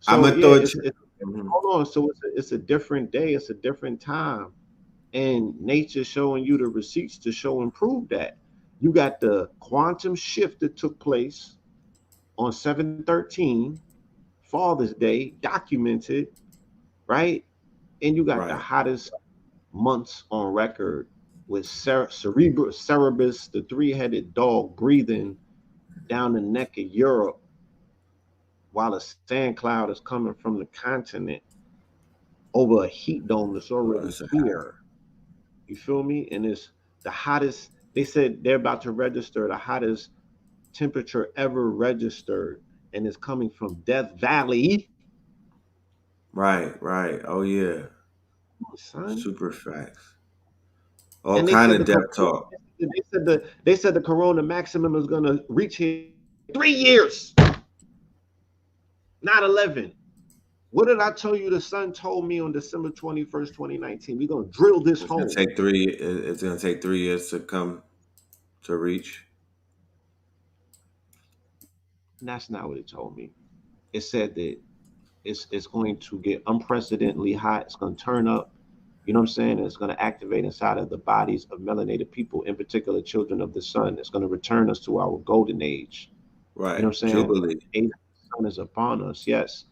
[SPEAKER 2] I'm
[SPEAKER 3] So
[SPEAKER 2] gonna
[SPEAKER 3] yeah,
[SPEAKER 2] throw it.
[SPEAKER 3] it's
[SPEAKER 2] Mhm.
[SPEAKER 3] hold on. So it's a different day. It's a different time, and nature showing you the receipts to show and prove that. You got the quantum shift that took place on 7/13, Father's Day, documented, right? And you got the
[SPEAKER 2] Right.
[SPEAKER 3] hottest months on record with Cerebus, the three-headed dog, breathing down the neck of Europe while a sand cloud is coming from the continent over a heat dome that's already
[SPEAKER 2] It's a
[SPEAKER 3] here. You feel me? And it's the hottest. They said they're about to register the hottest temperature ever registered, and it's coming from Death Valley,
[SPEAKER 2] right, right. Oh yeah.
[SPEAKER 3] son.
[SPEAKER 2] Super facts. All
[SPEAKER 3] And they
[SPEAKER 2] kind
[SPEAKER 3] said
[SPEAKER 2] of depth talk.
[SPEAKER 3] they said the corona maximum is gonna reach here in 3 years, not 11. What did I tell you? The sun told me on December 21st, 2019. We're gonna drill this
[SPEAKER 2] It's gonna
[SPEAKER 3] home.
[SPEAKER 2] take three. It's gonna take 3 years to come to reach.
[SPEAKER 3] And that's not what it told me. It said that it's going to get unprecedentedly hot. It's going to turn up. You know what I'm saying? And it's going to activate inside of the bodies of melanated people, in particular children of the sun. It's going to return us to our golden age. You know
[SPEAKER 2] Right.
[SPEAKER 3] what I'm saying?
[SPEAKER 2] Jubilee.
[SPEAKER 3] The age of the sun is upon us, yes,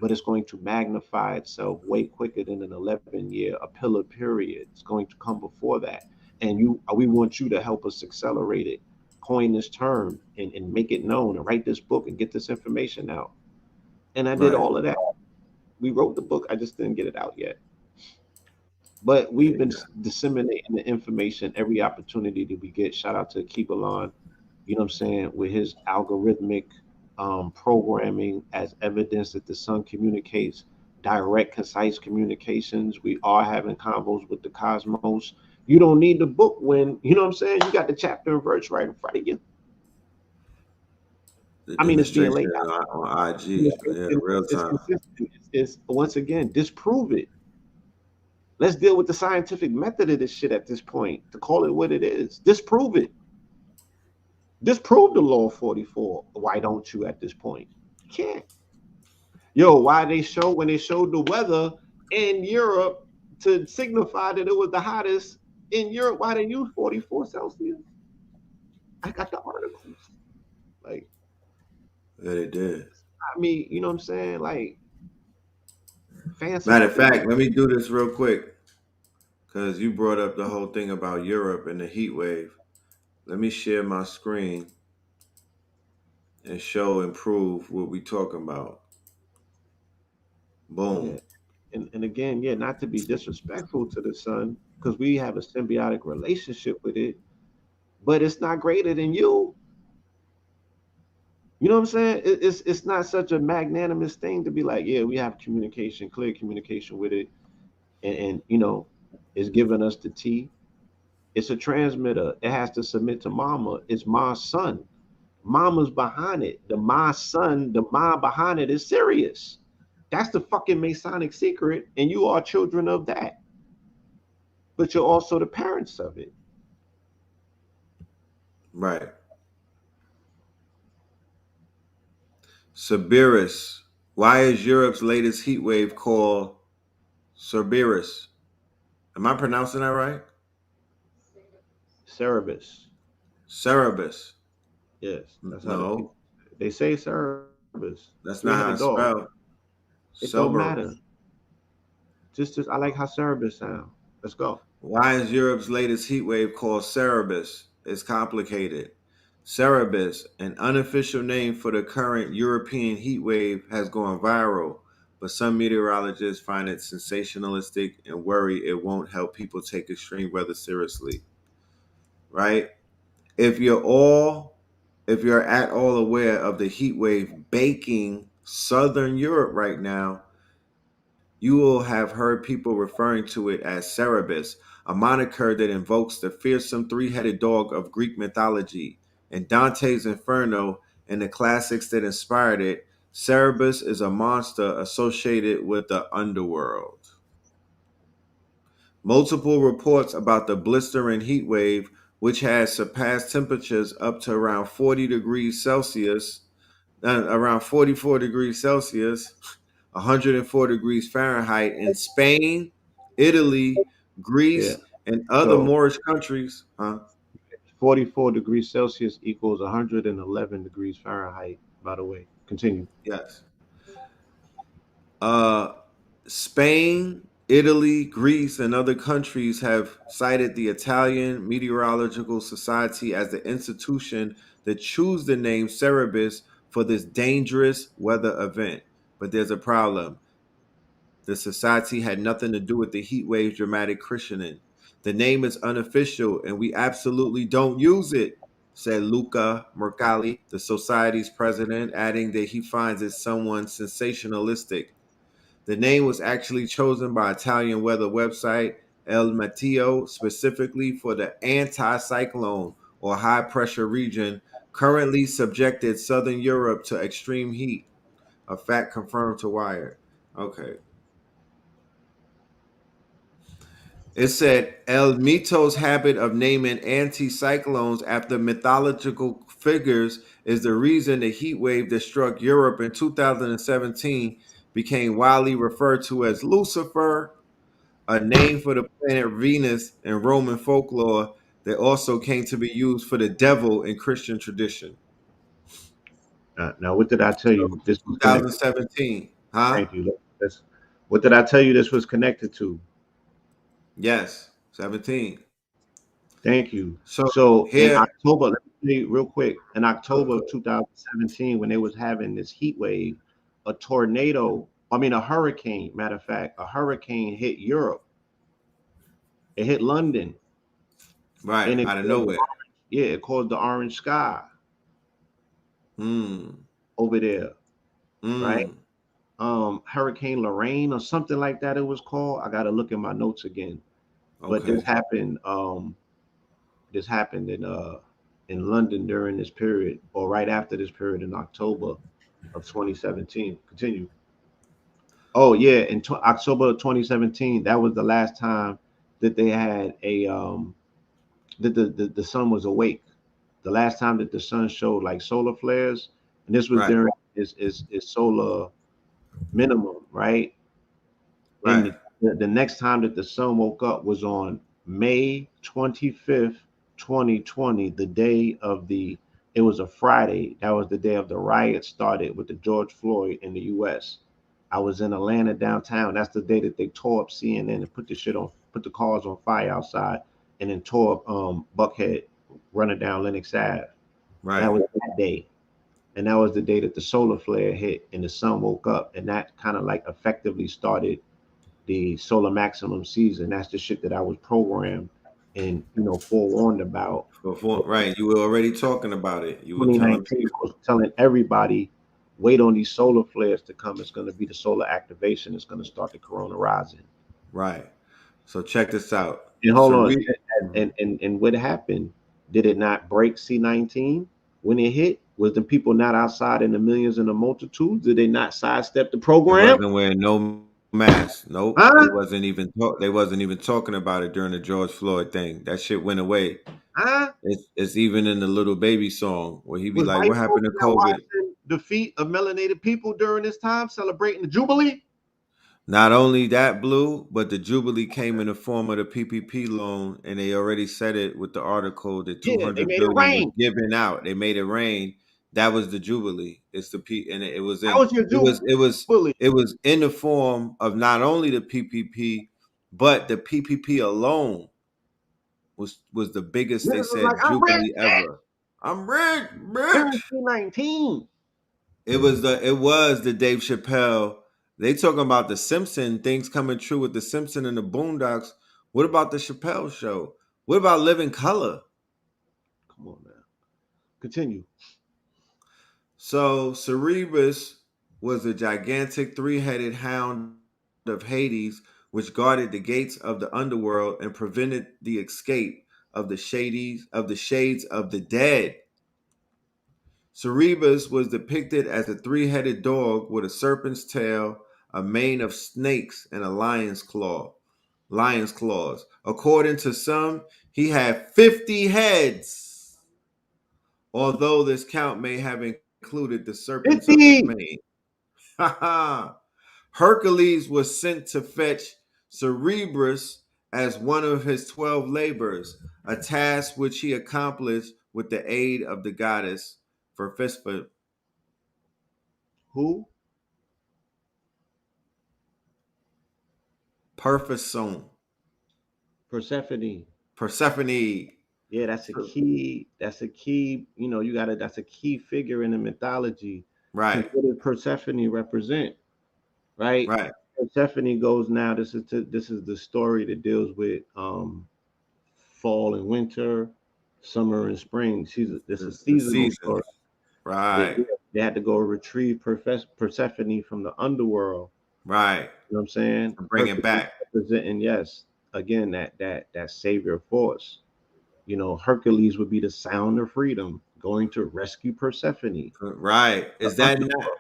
[SPEAKER 3] but it's going to magnify itself way quicker than an 11-year, a pillar period. It's going to come before that, and we want you to help us accelerate it, coin this term, and make it known, and write this book and get this information out. And I did
[SPEAKER 2] Right.
[SPEAKER 3] all of that. We wrote the book. I just didn't get it out yet. But we've been
[SPEAKER 2] Yeah.
[SPEAKER 3] disseminating the information every opportunity that we get. Shout out to Keep Alon, you know what I'm saying, with his algorithmic programming as evidence that the sun communicates direct, concise communications. We are having convos with the cosmos. You don't need the book when, you know what I'm saying, you got the chapter and verse right in front of you.
[SPEAKER 2] The
[SPEAKER 3] I mean, it's being
[SPEAKER 2] demonstration
[SPEAKER 3] laid out.
[SPEAKER 2] on IG. Yeah. Real
[SPEAKER 3] It's
[SPEAKER 2] time.
[SPEAKER 3] consistent. It's once again, disprove it. Let's deal with the scientific method of this shit at this point to call it what it is. Disprove it. Disprove the law of 44. Why don't you at this point? You can't. Yo, why when they showed the weather in Europe to signify that it was the hottest in Europe, why they use 44 Celsius? I got the articles. Like,
[SPEAKER 2] Yeah, they did.
[SPEAKER 3] I mean, you know what I'm saying? Like,
[SPEAKER 2] Matter of
[SPEAKER 3] fanciful.
[SPEAKER 2] fact, let me do this real quick because you brought up the whole thing about Europe and the heat wave. Let me share my screen and show and prove what we talking about.
[SPEAKER 3] Yeah.
[SPEAKER 2] Boom.
[SPEAKER 3] And again, yeah, not to be disrespectful to the sun, because we have a symbiotic relationship with it, but it's not greater than you. You know what I'm saying? It's not such a magnanimous thing to be like, yeah, we have communication, clear communication with it, and it's giving us the T. It's a transmitter. It has to submit to mama. It's my son. Mama's behind it. The my son, the ma behind it is serious. That's the fucking Masonic secret, and you are children of that. But you're also the parents of it.
[SPEAKER 2] Right. Cerberus. Why is Europe's latest heat wave called Cerberus? Am I pronouncing that right?
[SPEAKER 3] Cerebus.
[SPEAKER 2] Cerebus.
[SPEAKER 3] Yes, that's how the people
[SPEAKER 2] No,
[SPEAKER 3] they say Cerebus.
[SPEAKER 2] that's not
[SPEAKER 3] Three-headed
[SPEAKER 2] how it's
[SPEAKER 3] dog.
[SPEAKER 2] spelled.
[SPEAKER 3] It don't matter.
[SPEAKER 2] Cerberus.
[SPEAKER 3] Just I like how Cerebus sound. Let's go.
[SPEAKER 2] Why is Europe's latest heat wave called Cerberus? It's complicated. Cerberus, an unofficial name for the current European heat wave, has gone viral, but some meteorologists find it sensationalistic and worry it won't help people take extreme weather seriously. Right? If you're all if you're at all aware of the heat wave baking southern Europe right now, you will have heard people referring to it as Cerberus, a moniker that invokes the fearsome three-headed dog of Greek mythology. In Dante's Inferno and the classics that inspired it, Cerberus is a monster associated with the underworld. Multiple reports about the blistering heat wave, which has surpassed temperatures up to around 40 degrees Celsius, around 44 degrees Celsius, 104 degrees Fahrenheit in Spain, Italy,
[SPEAKER 3] Yeah.
[SPEAKER 2] Greece, and other
[SPEAKER 3] So
[SPEAKER 2] Moorish countries. Huh?
[SPEAKER 3] 44 degrees Celsius equals 111 degrees Fahrenheit. By the way, continue.
[SPEAKER 2] Yes. Uh, Spain, Italy, Greece, and other countries have cited the Italian Meteorological Society as the institution that chose the name Cerberus for this dangerous weather event. But there's a problem. The society had nothing to do with the heat wave's dramatic christening. The name is unofficial and we absolutely don't use it, said Luca Mercalli, the society's president, adding that he finds it somewhat sensationalistic. The name was actually chosen by Italian weather website El Meteo specifically for the anticyclone or high pressure region currently subjected southern Europe to extreme heat. A fact confirmed to Wired. Okay. It said El Mito's habit of naming anticyclones after mythological figures is the reason the heat wave that struck Europe in 2017 became widely referred to as Lucifer, a name for the planet Venus in Roman folklore that also came to be used for the devil in Christian tradition.
[SPEAKER 3] Now, what did I tell
[SPEAKER 2] So
[SPEAKER 3] you? This was connected.
[SPEAKER 2] 2017, huh?
[SPEAKER 3] Thank you. What did I tell you? This was connected to.
[SPEAKER 2] Yes, 17.
[SPEAKER 3] Thank you.
[SPEAKER 2] So
[SPEAKER 3] So in
[SPEAKER 2] here,
[SPEAKER 3] October, let me tell you real quick. In
[SPEAKER 2] go,
[SPEAKER 3] October
[SPEAKER 2] go.
[SPEAKER 3] of 2017, when they was having this heat wave, a tornado, I mean a hurricane, matter of fact, a hurricane hit Europe. It hit London,
[SPEAKER 2] Right,
[SPEAKER 3] and
[SPEAKER 2] out of nowhere.
[SPEAKER 3] it caused the orange sky
[SPEAKER 2] Hmm.
[SPEAKER 3] over there, right?
[SPEAKER 2] Mm,
[SPEAKER 3] Hurricane Lorraine or something like that. It was called. I got to look in my notes again. But this
[SPEAKER 2] okay.
[SPEAKER 3] happened. This happened in London during this period, or right after this period in October of 2017. Continue. Oh yeah, in October of 2017, that was the last time that they had a that the sun was awake. The last time that the sun showed like solar flares, and this was
[SPEAKER 2] Right,
[SPEAKER 3] during is solar minimum, right? And
[SPEAKER 2] right,
[SPEAKER 3] the next time that the sun woke up was on May 25th, 2020, the day of it was a Friday. That was the day of the riot started with the George Floyd in the US. I was in Atlanta downtown. That's the day that they tore up CNN and put the cars on fire outside and then tore up Buckhead running down Lenox Ave. That
[SPEAKER 2] right.
[SPEAKER 3] was that day. And that was the day that the solar flare hit and the sun woke up. And that kind of like effectively started the solar maximum season. That's the shit that I was programmed and forewarned about.
[SPEAKER 2] Before, right, you were already talking about it. You were telling
[SPEAKER 3] 2019, I
[SPEAKER 2] people.
[SPEAKER 3] was telling everybody, wait on these solar flares to come. It's going to be the solar activation. It's going to start the corona rising.
[SPEAKER 2] Right. So check this out.
[SPEAKER 3] And hold
[SPEAKER 2] So
[SPEAKER 3] on,
[SPEAKER 2] read.
[SPEAKER 3] and what happened? Did it not break C19 when it hit? Was the people not outside in the millions and the multitudes? Did they not sidestep the
[SPEAKER 2] They
[SPEAKER 3] program?
[SPEAKER 2] wasn't wearing no mask. Nope. They
[SPEAKER 3] Huh?
[SPEAKER 2] wasn't even they wasn't even talking about it during the George Floyd thing. That shit went away.
[SPEAKER 3] Huh?
[SPEAKER 2] It's even in the Little Baby song where he be
[SPEAKER 3] Was
[SPEAKER 2] like,
[SPEAKER 3] white
[SPEAKER 2] "What happened
[SPEAKER 3] folks
[SPEAKER 2] to
[SPEAKER 3] not
[SPEAKER 2] COVID?"
[SPEAKER 3] watching the feet of melanated people during this time, celebrating the Jubilee?
[SPEAKER 2] Not only that, Blue, but the Jubilee came in the form of the PPP loan, and they already said it with the article that
[SPEAKER 3] Yeah, they
[SPEAKER 2] 200
[SPEAKER 3] made it
[SPEAKER 2] billion was
[SPEAKER 3] rain.
[SPEAKER 2] given out. They made it rain. That was the Jubilee. It's the P, and it was
[SPEAKER 3] How
[SPEAKER 2] in
[SPEAKER 3] was your
[SPEAKER 2] it was it was
[SPEAKER 3] Jubilee?
[SPEAKER 2] it was in the form of not only the PPP, but the PPP alone was the biggest, they
[SPEAKER 3] Niggas was like,
[SPEAKER 2] said,
[SPEAKER 3] I'm rich,
[SPEAKER 2] Jubilee ever. I'm rich, rich.
[SPEAKER 3] currency 19.
[SPEAKER 2] It was the Dave Chappelle. They talking about the Simpson things coming true with the Simpson and the Boondocks. What about the Chappelle show? What about Living Color?
[SPEAKER 3] Come on now. Continue.
[SPEAKER 2] So Cerebus was a gigantic three-headed hound of Hades, which guarded the gates of the underworld and prevented the escape of the shades of the dead. Cerebus was depicted as a three-headed dog with a serpent's tail, a mane of snakes, and a lion's claws. According to some, he had 50 heads, although this count may have included the serpents of his
[SPEAKER 3] 50.
[SPEAKER 2] mane. Hercules was sent to fetch Cerberus as one of his 12 labors, a task which he accomplished with the aid of the goddess
[SPEAKER 3] Who?
[SPEAKER 2] Persephone.
[SPEAKER 3] Persephone.
[SPEAKER 2] Persephone.
[SPEAKER 3] Yeah, that's a key. That's a key. You know, you gotta. That's a key figure in the mythology. Because
[SPEAKER 2] Right,
[SPEAKER 3] what does Persephone represent? Right.
[SPEAKER 2] right.
[SPEAKER 3] Persephone goes now. This is the story that deals with fall and winter, summer and spring. This is a
[SPEAKER 2] The
[SPEAKER 3] seasonal story.
[SPEAKER 2] seasons. Right,
[SPEAKER 3] They had to go retrieve Persephone from the underworld.
[SPEAKER 2] right.
[SPEAKER 3] You know what I'm saying?
[SPEAKER 2] To bring it
[SPEAKER 3] Hercules
[SPEAKER 2] back.
[SPEAKER 3] representing, yes, again that savior force. You know, Hercules would be the sound of freedom, going to rescue Persephone.
[SPEAKER 2] Right.
[SPEAKER 3] The
[SPEAKER 2] Is that not
[SPEAKER 3] underworld,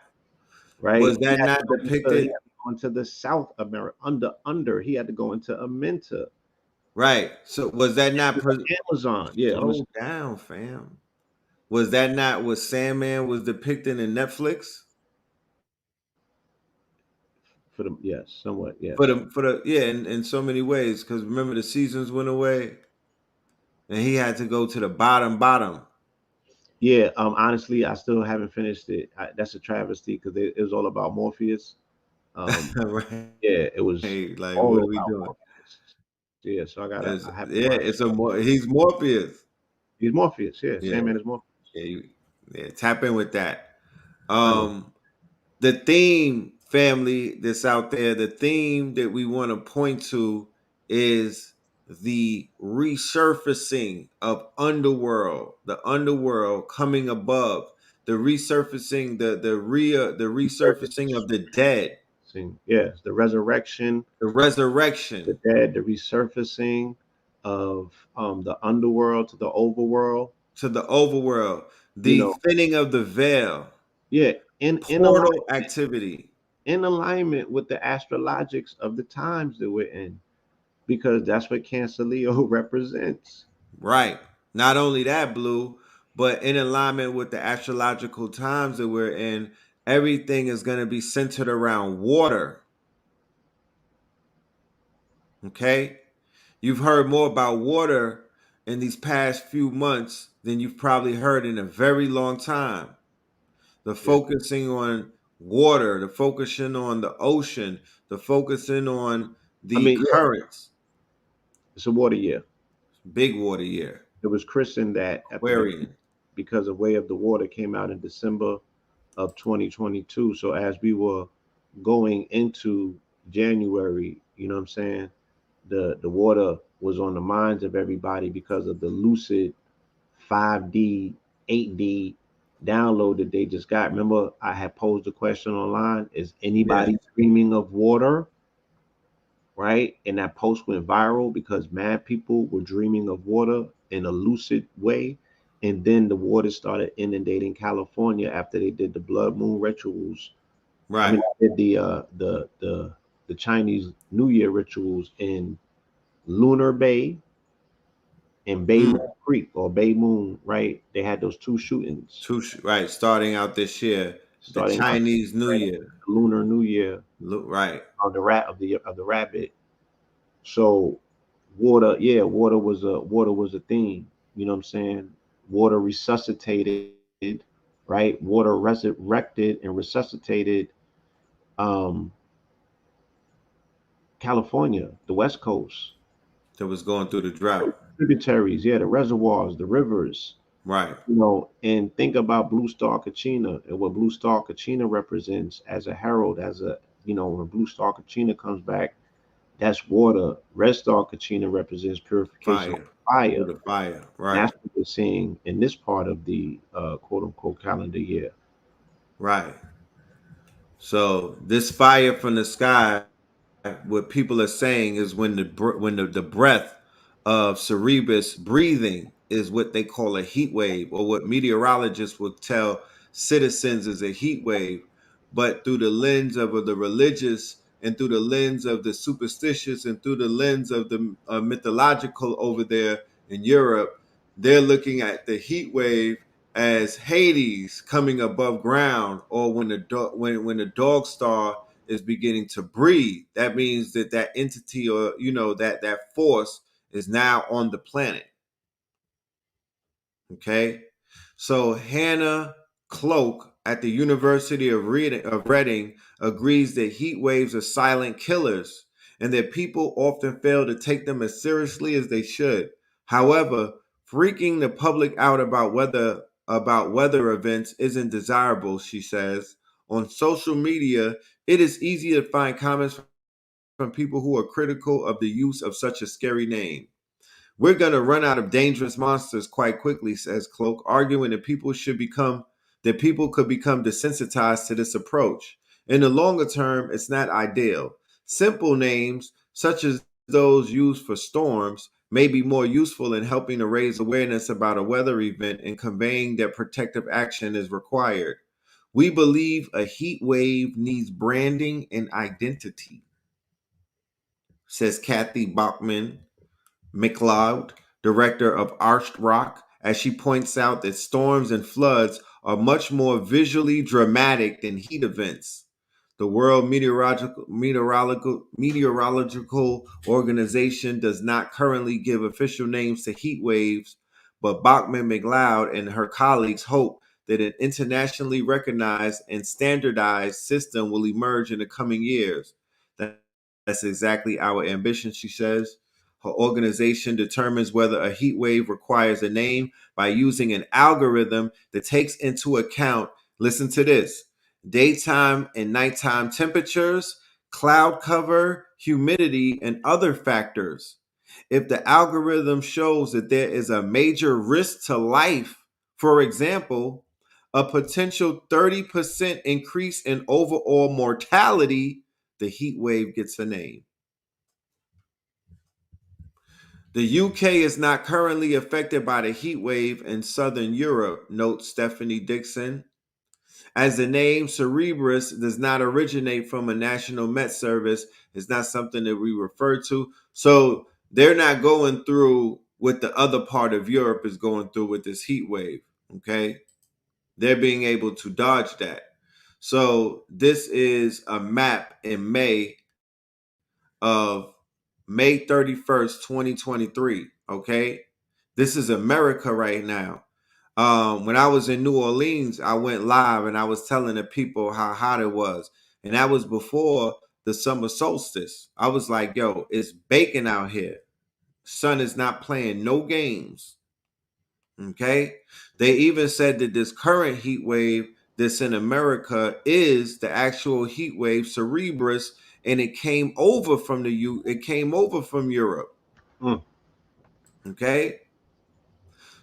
[SPEAKER 3] right?
[SPEAKER 2] was that not
[SPEAKER 3] He
[SPEAKER 2] depicted?
[SPEAKER 3] had to go into the South America under. He had to go into Amenta,
[SPEAKER 2] Right. So was that not
[SPEAKER 3] Amazon. Yeah, I'm
[SPEAKER 2] slow down, fam? Was that not what Sandman was depicting in Netflix?
[SPEAKER 3] for the yes, somewhat
[SPEAKER 2] For
[SPEAKER 3] yes.
[SPEAKER 2] the yeah, in so many ways. Because remember the seasons went away and he had to go to the bottom.
[SPEAKER 3] Yeah, honestly, I still haven't finished it. That's a travesty because it was all about Morpheus. Um,
[SPEAKER 2] Right.
[SPEAKER 3] yeah, it was
[SPEAKER 2] Like
[SPEAKER 3] all
[SPEAKER 2] what are we
[SPEAKER 3] about
[SPEAKER 2] doing?
[SPEAKER 3] Morpheus. Yeah, so I haven't
[SPEAKER 2] Yeah,
[SPEAKER 3] watched.
[SPEAKER 2] it's a more he's Morpheus.
[SPEAKER 3] He's Morpheus. Yeah,
[SPEAKER 2] Yeah,
[SPEAKER 3] Sandman is Morpheus.
[SPEAKER 2] yeah, yeah. Tap in with that.
[SPEAKER 3] I know.
[SPEAKER 2] The theme, family, that's out there. The theme that we want to point to is the resurfacing of underworld, the underworld coming above, the resurfacing, the resurfacing of the dead,
[SPEAKER 3] Yes, the resurrection,
[SPEAKER 2] the
[SPEAKER 3] the
[SPEAKER 2] resurrection
[SPEAKER 3] dead, the resurfacing of the underworld to the overworld.
[SPEAKER 2] to the overworld,
[SPEAKER 3] You
[SPEAKER 2] the
[SPEAKER 3] know,
[SPEAKER 2] thinning of the veil,
[SPEAKER 3] yeah,
[SPEAKER 2] portal activity.
[SPEAKER 3] in alignment with the astrologics of the times that we're in, because that's what Cancer Leo represents.
[SPEAKER 2] Right. Not only that, Blue, but in alignment with the astrological times that we're in, everything is going to be centered around water. Okay? You've heard more about water in these past few months than you've probably heard in a very long time. The
[SPEAKER 3] Yeah,
[SPEAKER 2] focusing on water, the focusing on the ocean, the focusing on
[SPEAKER 3] I
[SPEAKER 2] the
[SPEAKER 3] mean, yeah,
[SPEAKER 2] currents.
[SPEAKER 3] it's a water year.
[SPEAKER 2] Big water year.
[SPEAKER 3] It was christened that at the beginning
[SPEAKER 2] Aquarian.
[SPEAKER 3] because of Way of the Water came out in December of 2022. So as we were going into January, you know what I'm saying? The water was on the minds of everybody because of the lucid 5D, 8D download that they just got. Remember, I had posed a question online: is
[SPEAKER 2] Yes.
[SPEAKER 3] anybody dreaming of water? Right? And that post went viral because mad people were dreaming of water in a lucid way. and then the water started inundating California after they did the blood moon rituals. I
[SPEAKER 2] Right.
[SPEAKER 3] mean, did the Chinese New Year rituals in Lunar Bay and Bay Moon
[SPEAKER 2] Mm.
[SPEAKER 3] Creek or Bay Moon, right? They had those two shootings
[SPEAKER 2] Right. Starting out this year, the
[SPEAKER 3] starting out
[SPEAKER 2] Chinese New
[SPEAKER 3] right,
[SPEAKER 2] Year.
[SPEAKER 3] the Lunar New Year
[SPEAKER 2] Right.
[SPEAKER 3] of the rat of the rabbit. So water, yeah, water was a theme. You know what I'm saying? Water resuscitated, right? Water resurrected and resuscitated um, California, the West Coast,
[SPEAKER 2] That was going through the drought.
[SPEAKER 3] tributaries, yeah, the reservoirs, the rivers.
[SPEAKER 2] Right.
[SPEAKER 3] And think about Blue Star Kachina and what Blue Star Kachina represents as a herald, when Blue Star Kachina comes back, that's water. Red Star Kachina represents purification of
[SPEAKER 2] Fire. Through
[SPEAKER 3] fire.
[SPEAKER 2] the fire. Right.
[SPEAKER 3] That's what we're seeing in this part of the quote unquote calendar year.
[SPEAKER 2] Right. So this fire from the sky, what people are saying is when the breath of Cerebus breathing is what they call a heat wave, or what meteorologists will tell citizens is a heat wave. But through the lens of the religious, and through the lens of the superstitious, and through the lens of the mythological over there in Europe, they're looking at the heat wave as Hades coming above ground, or when the dog star is beginning to breathe. That means that entity, or that force is now on the planet. Okay, so Hannah Cloak at the University of Reading agrees that heat waves are silent killers, and that people often fail to take them as seriously as they should. However, freaking the public out about weather events isn't desirable, she says. On social media, it is easy to find comments from people who are critical of the use of such a scary name. We're going to run out of dangerous monsters quite quickly, says Cloak, arguing that people could become desensitized to this approach. In the longer term, it's not ideal. Simple names, such as those used for storms, may be more useful in helping to raise awareness about a weather event and conveying that protective action is required. We believe a heat wave needs branding and identity, says Kathy Bachman McLeod, director of Arched Rock, as she points out that storms and floods are much more visually dramatic than heat events. The World Meteorological Organization does not currently give official names to heat waves, but Bachman McLeod and her colleagues hope that an internationally recognized and standardized system will emerge in the coming years. That's exactly our ambition, she says. Her organization determines whether a heat wave requires a name by using an algorithm that takes into account, listen to this, daytime and nighttime temperatures, cloud cover, humidity, and other factors. If the algorithm shows that there is a major risk to life, for example, a potential 30% increase in overall mortality, the heat wave gets a name. The UK is not currently affected by the heat wave in southern Europe, notes Stephanie Dixon, as the name Cerebrus does not originate from a national Met service. It's not something that we refer to. So they're not going through what the other part of Europe is going through with this heat wave. Okay. They're being able to dodge that. So this is a map in May 31st, 2023. Okay. This is America right now. When I was in New Orleans, I went live and I was telling the people how hot it was. And that was before the summer solstice. I was like, yo, it's baking out here. Sun is not playing no games. Okay. They even said that this current heat wave that's in America is the actual heat wave Cerebrus, and it came over from Europe.
[SPEAKER 3] Mm.
[SPEAKER 2] Okay.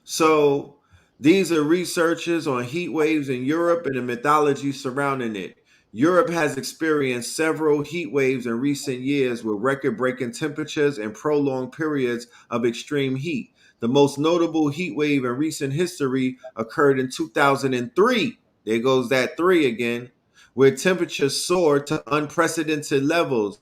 [SPEAKER 2] So these are researchers on heat waves in Europe and the mythology surrounding it. Europe has experienced several heat waves in recent years with record breaking temperatures and prolonged periods of extreme heat. The most notable heat wave in recent history occurred in 2003. There goes that three again, where temperatures soared to unprecedented levels,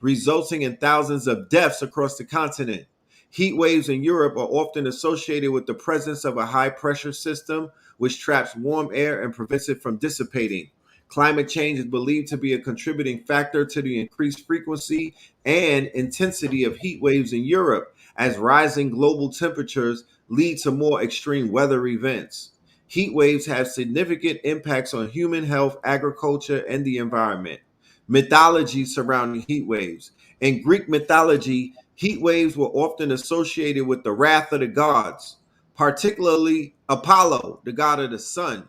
[SPEAKER 2] resulting in thousands of deaths across the continent. Heat waves in Europe are often associated with the presence of a high pressure system, which traps warm air and prevents it from dissipating. Climate change is believed to be a contributing factor to the increased frequency and intensity of heat waves in Europe, as rising global temperatures lead to more extreme weather events. Heat waves have significant impacts on human health, agriculture, and the environment. Mythology surrounding heat waves. In Greek mythology, heat waves were often associated with the wrath of the gods, particularly Apollo, the god of the sun.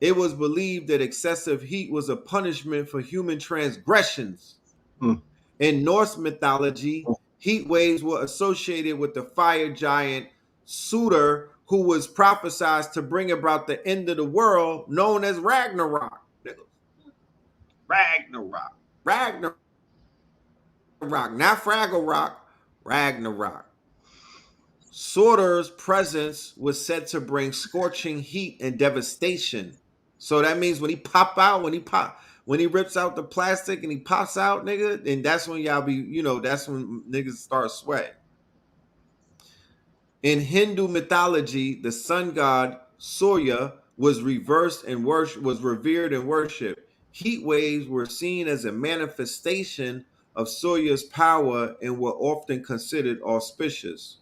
[SPEAKER 2] It was believed that excessive heat was a punishment for human transgressions.
[SPEAKER 3] Mm.
[SPEAKER 2] In Norse mythology, heat waves were associated with the fire giant Suter, who was prophesied to bring about the end of the world, known as Ragnarok.
[SPEAKER 3] Ragnarok.
[SPEAKER 2] Ragnarok, not Fraggle Rock, Ragnarok. Sorter's presence was said to bring scorching heat and devastation. So that means when he pop out, when he rips out the plastic and he pops out, nigga, and that's when y'all be, that's when niggas start sweating. In Hindu mythology, the sun god Surya was revered and worshipped. Heat waves were seen as a manifestation of Surya's power and were often considered auspicious.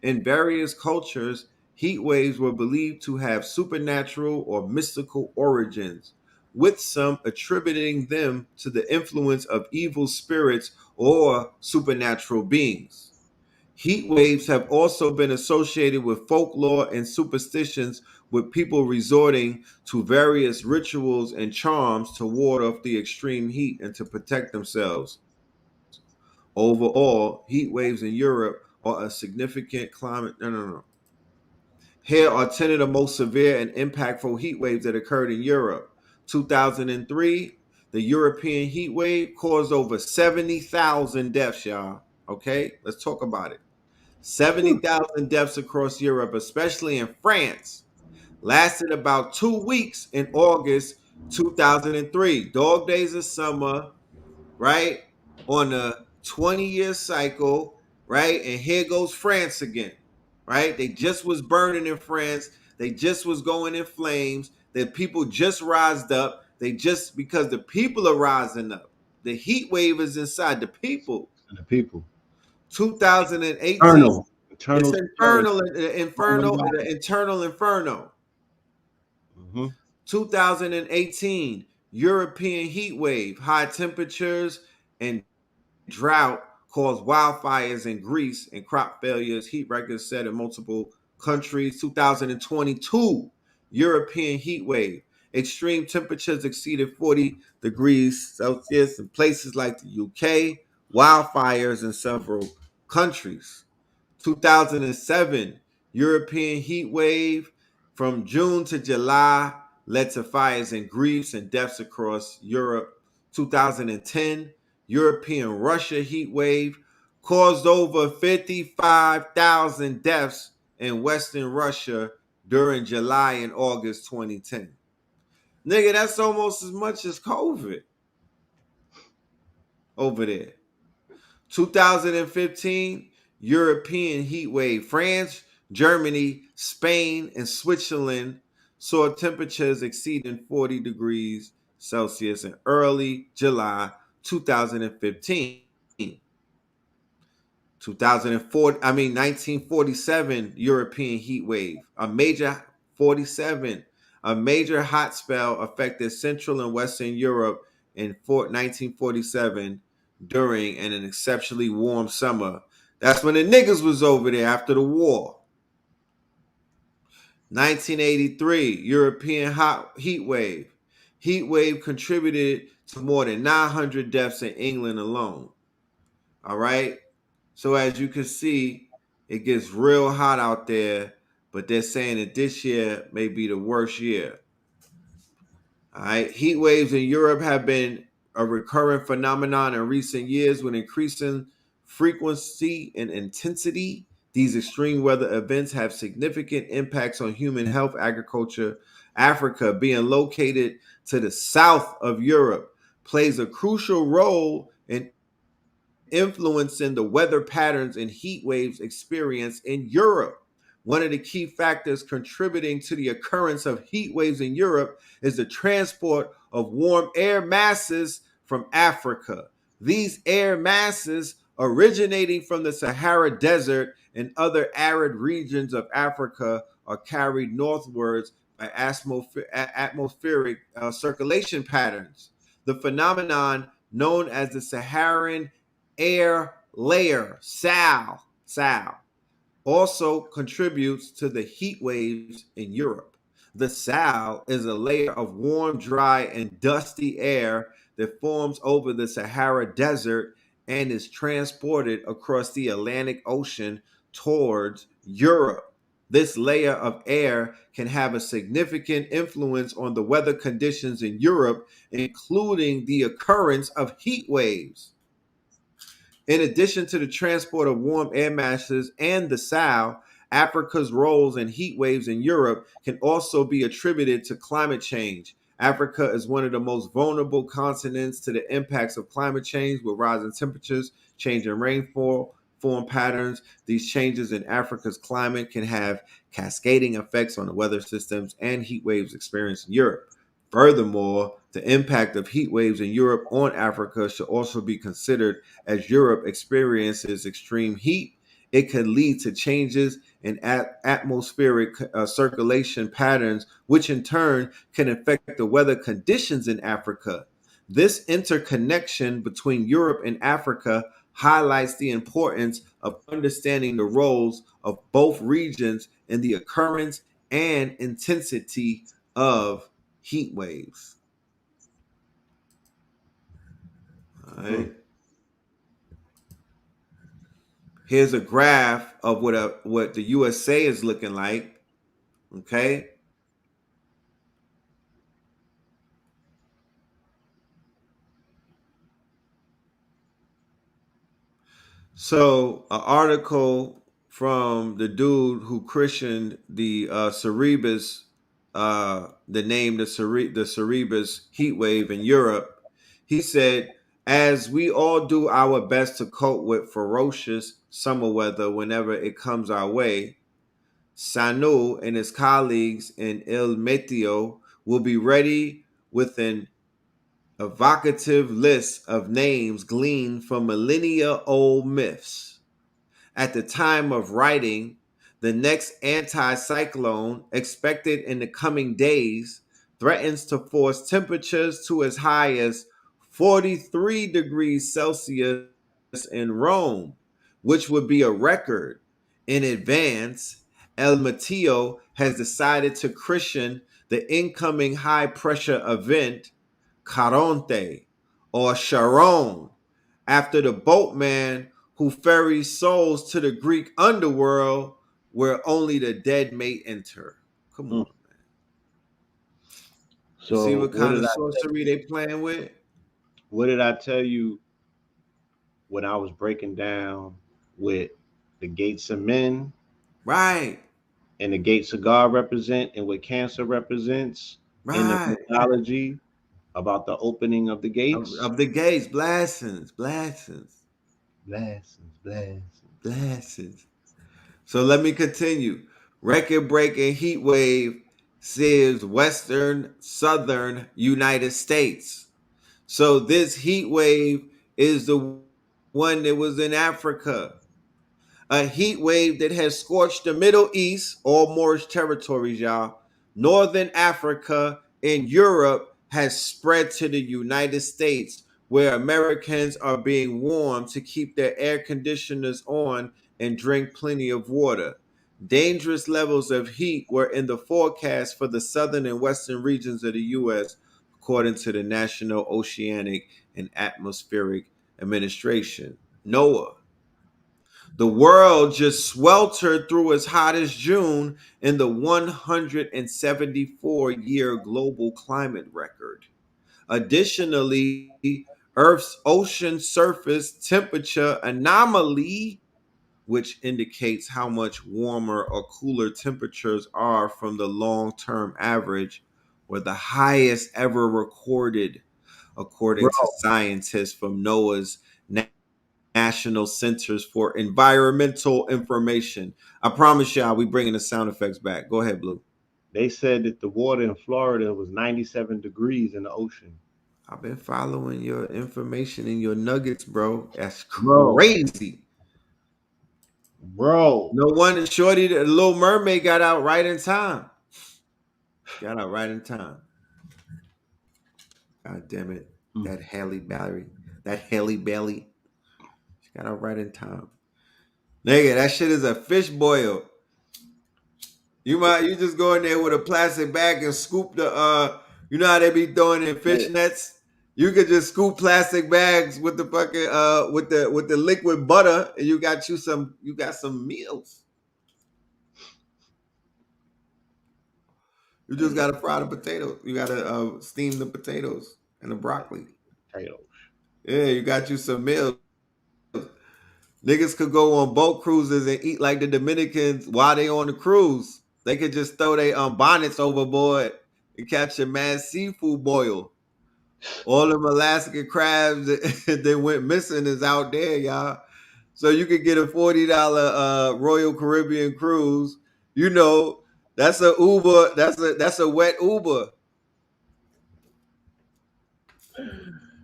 [SPEAKER 2] In various cultures, heat waves were believed to have supernatural or mystical origins, with some attributing them to the influence of evil spirits or supernatural beings. Heat waves have also been associated with folklore and superstitions, with people resorting to various rituals and charms to ward off the extreme heat and to protect themselves. Overall, heat waves in Europe are a significant climate. No. Here are 10 of the most severe and impactful heat waves that occurred in Europe. 2003, the European heat wave caused over 70,000 deaths, y'all. Okay, let's talk about it. 70,000 deaths across Europe, especially in France. Lasted about 2 weeks in August 2003. Dog days of summer, right? On a 20-year cycle, right? And here goes France again, right? They just was burning in France. They just was going in flames. The people just rised up. They just, because the people are rising up. The heat wave is inside the people.
[SPEAKER 3] And the people.
[SPEAKER 2] 2018.
[SPEAKER 3] Eternal.
[SPEAKER 2] It's
[SPEAKER 3] Eternal.
[SPEAKER 2] infernal, the internal inferno.
[SPEAKER 3] Mm-hmm.
[SPEAKER 2] 2018, European heat wave, high temperatures and drought caused wildfires in Greece and crop failures. Heat records set in multiple countries. 2022, European heat wave. Extreme temperatures exceeded 40 degrees Celsius in places like the UK. Wildfires in several countries. 2007, European heat wave from June to July led to fires in Greece and deaths across Europe. 2010, European Russia heat wave caused over 55,000 deaths in Western Russia during July and August 2010. Nigga, that's almost as much as COVID over there. 2015, European heat wave. France, Germany, Spain, and Switzerland saw temperatures exceeding 40 degrees Celsius in early July 2015. 1947 European heat wave. A major hot spell affected Central and Western Europe in 1947 during an exceptionally warm summer. That's when the niggas was over there after the war. 1983 European hot heat wave. Heat wave contributed to more than 900 deaths in England alone. All right. So as you can see, it gets real hot out there, but they're saying that this year may be the worst year. All right. Heat waves in Europe have been a recurring phenomenon in recent years with increasing frequency and intensity. These extreme weather events have significant impacts on human health, agriculture. Africa, being located to the south of Europe, plays a crucial role in influencing the weather patterns and heat waves experienced in Europe. One of the key factors contributing to the occurrence of heat waves in Europe is the transport of warm air masses from Africa. These air masses, originating from the Sahara Desert and other arid regions of Africa, are carried northwards by atmospheric circulation patterns. The phenomenon known as the Saharan air layer, SAL, also contributes to the heat waves in Europe. The SAL is a layer of warm, dry, and dusty air that forms over the Sahara Desert and is transported across the Atlantic Ocean towards Europe. This layer of air can have a significant influence on the weather conditions in Europe, including the occurrence of heat waves. In addition to the transport of warm air masses and the SAL, Africa's roles in heat waves in Europe can also be attributed to climate change. Africa is one of the most vulnerable continents to the impacts of climate change, with rising temperatures, changing rainfall, form patterns. These changes in Africa's climate can have cascading effects on the weather systems and heat waves experienced in Europe. Furthermore, the impact of heat waves in Europe on Africa should also be considered. As Europe experiences extreme heat, it could lead to changes in atmospheric circulation patterns, which in turn can affect the weather conditions in Africa. This interconnection between Europe and Africa highlights the importance of understanding the roles of both regions in the occurrence and intensity of heat waves. All
[SPEAKER 3] Hmm.
[SPEAKER 2] right. Here's a graph of what the USA is looking like. Okay. So, an article from the dude who christened the Cerebus, the Cerebus heat wave in Europe. He said, as we all do our best to cope with ferocious summer weather whenever it comes our way, Sanu and his colleagues in Il Meteo will be ready with an evocative list of names gleaned from millennia old myths. At the time of writing, the next anticyclone, expected in the coming days, threatens to force temperatures to as high as 43 degrees Celsius in Rome, which would be a record. In advance, El Mateo has decided to christen the incoming high pressure event Caronte or Charon, after the boatman who ferries souls to the Greek underworld where only the dead may enter. Come
[SPEAKER 3] Hmm.
[SPEAKER 2] on. You see
[SPEAKER 3] So
[SPEAKER 2] what kind of sorcery they playing with?
[SPEAKER 3] what did I tell you when I was breaking down with the gates of men
[SPEAKER 2] Right,
[SPEAKER 3] and the gates of God represent and what cancer represents in the
[SPEAKER 2] right.
[SPEAKER 3] mythology about the opening of the gates?
[SPEAKER 2] Of the gates, blessings,
[SPEAKER 3] Blessings, blessings.
[SPEAKER 2] blessings. So let me continue. Record breaking heat wave saves western, southern United States. So this heat wave is the one that was in Africa. A heat wave that has scorched the Middle East, all Moorish territories, y'all. Northern Africa and Europe has spread to the United States, where Americans are being warned to keep their air conditioners on and drink plenty of water. Dangerous levels of heat were in the forecast for the southern and western regions of the U.S., according to the National Oceanic and Atmospheric Administration, NOAA. The world just sweltered through its hottest June in the 174-year global climate record. Additionally, Earth's ocean surface temperature anomaly which indicates how much warmer or cooler temperatures are from the long-term average, were the highest ever recorded, according to
[SPEAKER 3] Bro,
[SPEAKER 2] scientists from NOAA's National Centers for Environmental Information. I promise y'all, we bringing the sound effects back. Go ahead, Blue.
[SPEAKER 3] they said that the water in Florida was 97 degrees in the ocean.
[SPEAKER 2] I've been following your information and your nuggets, bro. That's
[SPEAKER 3] Bro,
[SPEAKER 2] crazy.
[SPEAKER 3] bro.
[SPEAKER 2] No wonder Shorty, the Little Mermaid, got out right in time. Got out right in time. God damn it.
[SPEAKER 3] Mm.
[SPEAKER 2] That Halle Berry. That Halle Bailey. She got out right in time. Nigga, that shit is a fish boil. You just go in there with a plastic bag and scoop the you know how they be throwing in fish
[SPEAKER 3] Yeah,
[SPEAKER 2] nets? You could just scoop plastic bags with the fucking with the liquid butter and you got some meals. You just
[SPEAKER 3] and
[SPEAKER 2] gotta fry the potatoes. You gotta steam the potatoes and the broccoli.
[SPEAKER 3] potatoes.
[SPEAKER 2] Yeah, you got you some meals. Niggas could go on boat cruises and eat like the Dominicans while they on the cruise. They could just throw their bonnets overboard and catch a mad seafood boil. All them Alaskan crabs that went missing is out there, y'all. So you could get a $40 Royal Caribbean cruise. You know, that's a Uber. That's a wet Uber.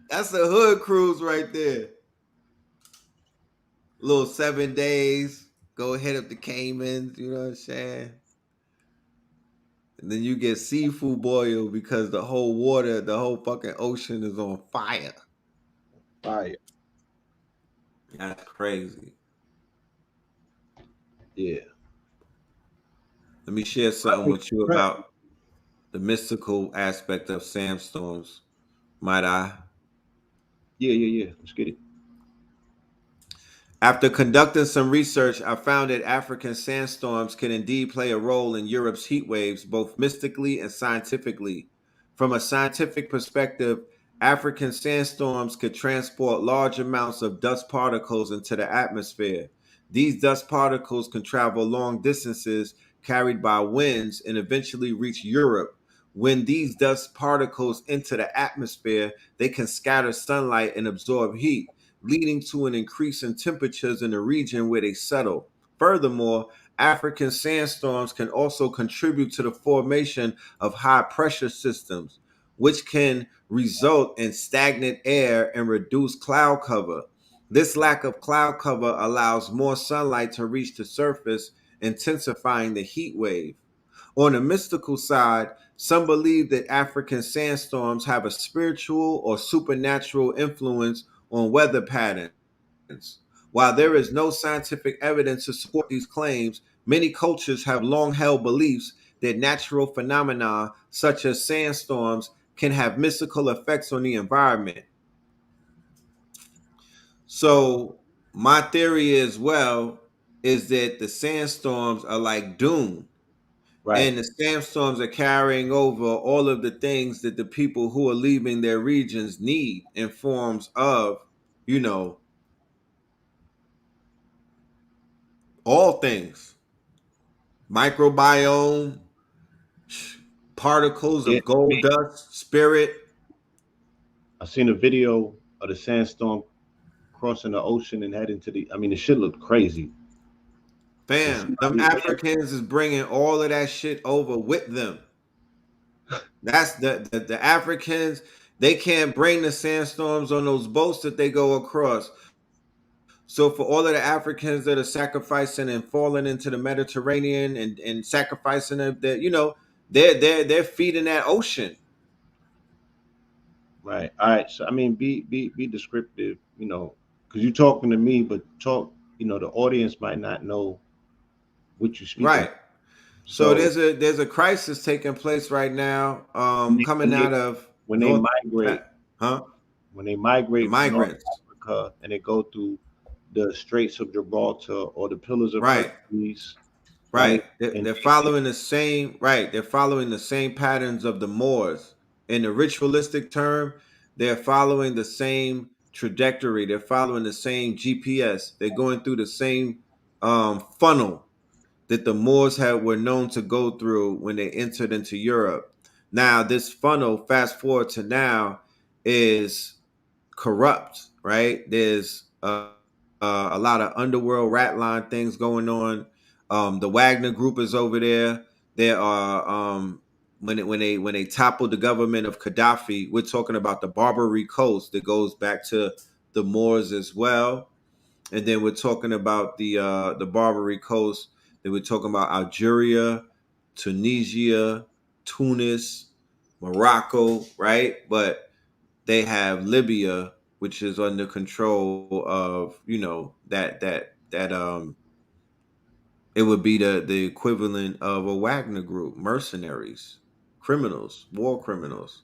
[SPEAKER 2] That's a hood cruise right there. Little 7 days. Go hit up the Caymans. You know what I'm saying? And then you get seafood boil because the whole water, the whole fucking ocean is on fire.
[SPEAKER 3] Fire.
[SPEAKER 2] That's crazy.
[SPEAKER 3] Yeah.
[SPEAKER 2] Let me share
[SPEAKER 3] I
[SPEAKER 2] something
[SPEAKER 3] mean,
[SPEAKER 2] with you
[SPEAKER 3] right.
[SPEAKER 2] about the mystical aspect of sandstorms. Might I?
[SPEAKER 3] Yeah, yeah, yeah. Let's get it.
[SPEAKER 2] After conducting some research, I found that African sandstorms can indeed play a role in Europe's heat waves, both mystically and scientifically. From a scientific perspective, African sandstorms could transport large amounts of dust particles into the atmosphere. These dust particles can travel long distances carried by winds and eventually reach Europe. When these dust particles enter the atmosphere, they can scatter sunlight and absorb heat, leading to an increase in temperatures in the region where they settle. Furthermore, African sandstorms can also contribute to the formation of high pressure systems, which can result in stagnant air and reduced cloud cover. This lack of cloud cover allows more sunlight to reach the surface, intensifying the heat wave. On the mystical side, some believe that African sandstorms have a spiritual or supernatural influence on weather patterns. While there is no scientific evidence to support these claims, many cultures have long held beliefs that natural phenomena such as sandstorms can have mystical effects on the environment. So, my theory as well is that the sandstorms are like doom,
[SPEAKER 3] Right.
[SPEAKER 2] and the sandstorms are carrying over all of the things that the people who are leaving their regions need in forms of, you know, all things, microbiome, particles
[SPEAKER 3] Yeah.
[SPEAKER 2] of gold dust, spirit.
[SPEAKER 3] I seen a video of the sandstorm crossing the ocean and heading to the. I mean, the shit looked crazy. And
[SPEAKER 2] Fam, them
[SPEAKER 3] somebody,
[SPEAKER 2] Africans is bringing all of that shit over with them. That's the Africans. They can't bring the sandstorms on those boats that they go across. So for all of the Africans that are sacrificing and falling into the Mediterranean and sacrificing that, you know, they're feeding that ocean.
[SPEAKER 3] right. All right. So I mean, be descriptive. You know, because you're talking to me, but talk. You know, the audience might not know what you're speaking of.
[SPEAKER 2] Right. So
[SPEAKER 3] So
[SPEAKER 2] there's a crisis taking place right now,
[SPEAKER 3] when they
[SPEAKER 2] coming
[SPEAKER 3] when they
[SPEAKER 2] out of
[SPEAKER 3] when they
[SPEAKER 2] North,
[SPEAKER 3] migrate
[SPEAKER 2] huh?
[SPEAKER 3] when they
[SPEAKER 2] The
[SPEAKER 3] migrate from North
[SPEAKER 2] migrants.
[SPEAKER 3] Africa and they go through the Straits of Gibraltar or the Pillars of
[SPEAKER 2] Right.
[SPEAKER 3] Hercules,
[SPEAKER 2] Right.
[SPEAKER 3] right?
[SPEAKER 2] They're,
[SPEAKER 3] And
[SPEAKER 2] they're following the same, right. They're following the same patterns of the Moors. In the ritualistic term, they're following the same trajectory. They're following the same GPS. They're going through the same funnel that the Moors had were known to go through when they entered into Europe. Now, this funnel, fast forward to now, is corrupt, right? There's a lot of underworld rat line things going on. The Wagner Group is over there. There are when they toppled the government of Gaddafi, we're talking about the Barbary Coast that goes back to the Moors as well. And then we're talking about the Barbary Coast. Then we're talking about Algeria, Tunisia, Tunis, Morocco, right? But they have Libya, which is under control of that it would be the equivalent of a Wagner group, mercenaries, criminals, war criminals,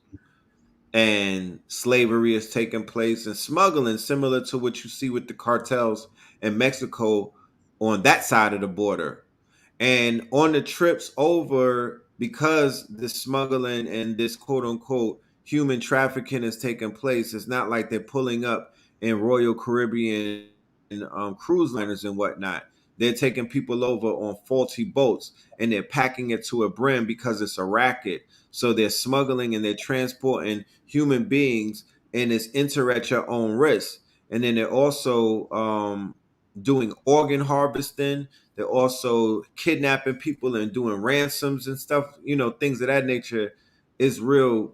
[SPEAKER 2] and slavery is taking place and smuggling, similar to what you see with the cartels in Mexico on that side of the border. And on the trips over, because the smuggling and this quote unquote human trafficking is taking place, it's not like they're pulling up in Royal Caribbean cruise liners and whatnot. They're taking people over on faulty boats and they're packing it to a brim because it's a racket. So they're smuggling and they're transporting human beings, and it's enter at your own risk. And then they're also doing organ harvesting. They're also kidnapping people and doing ransoms and stuff, things of that nature. Is real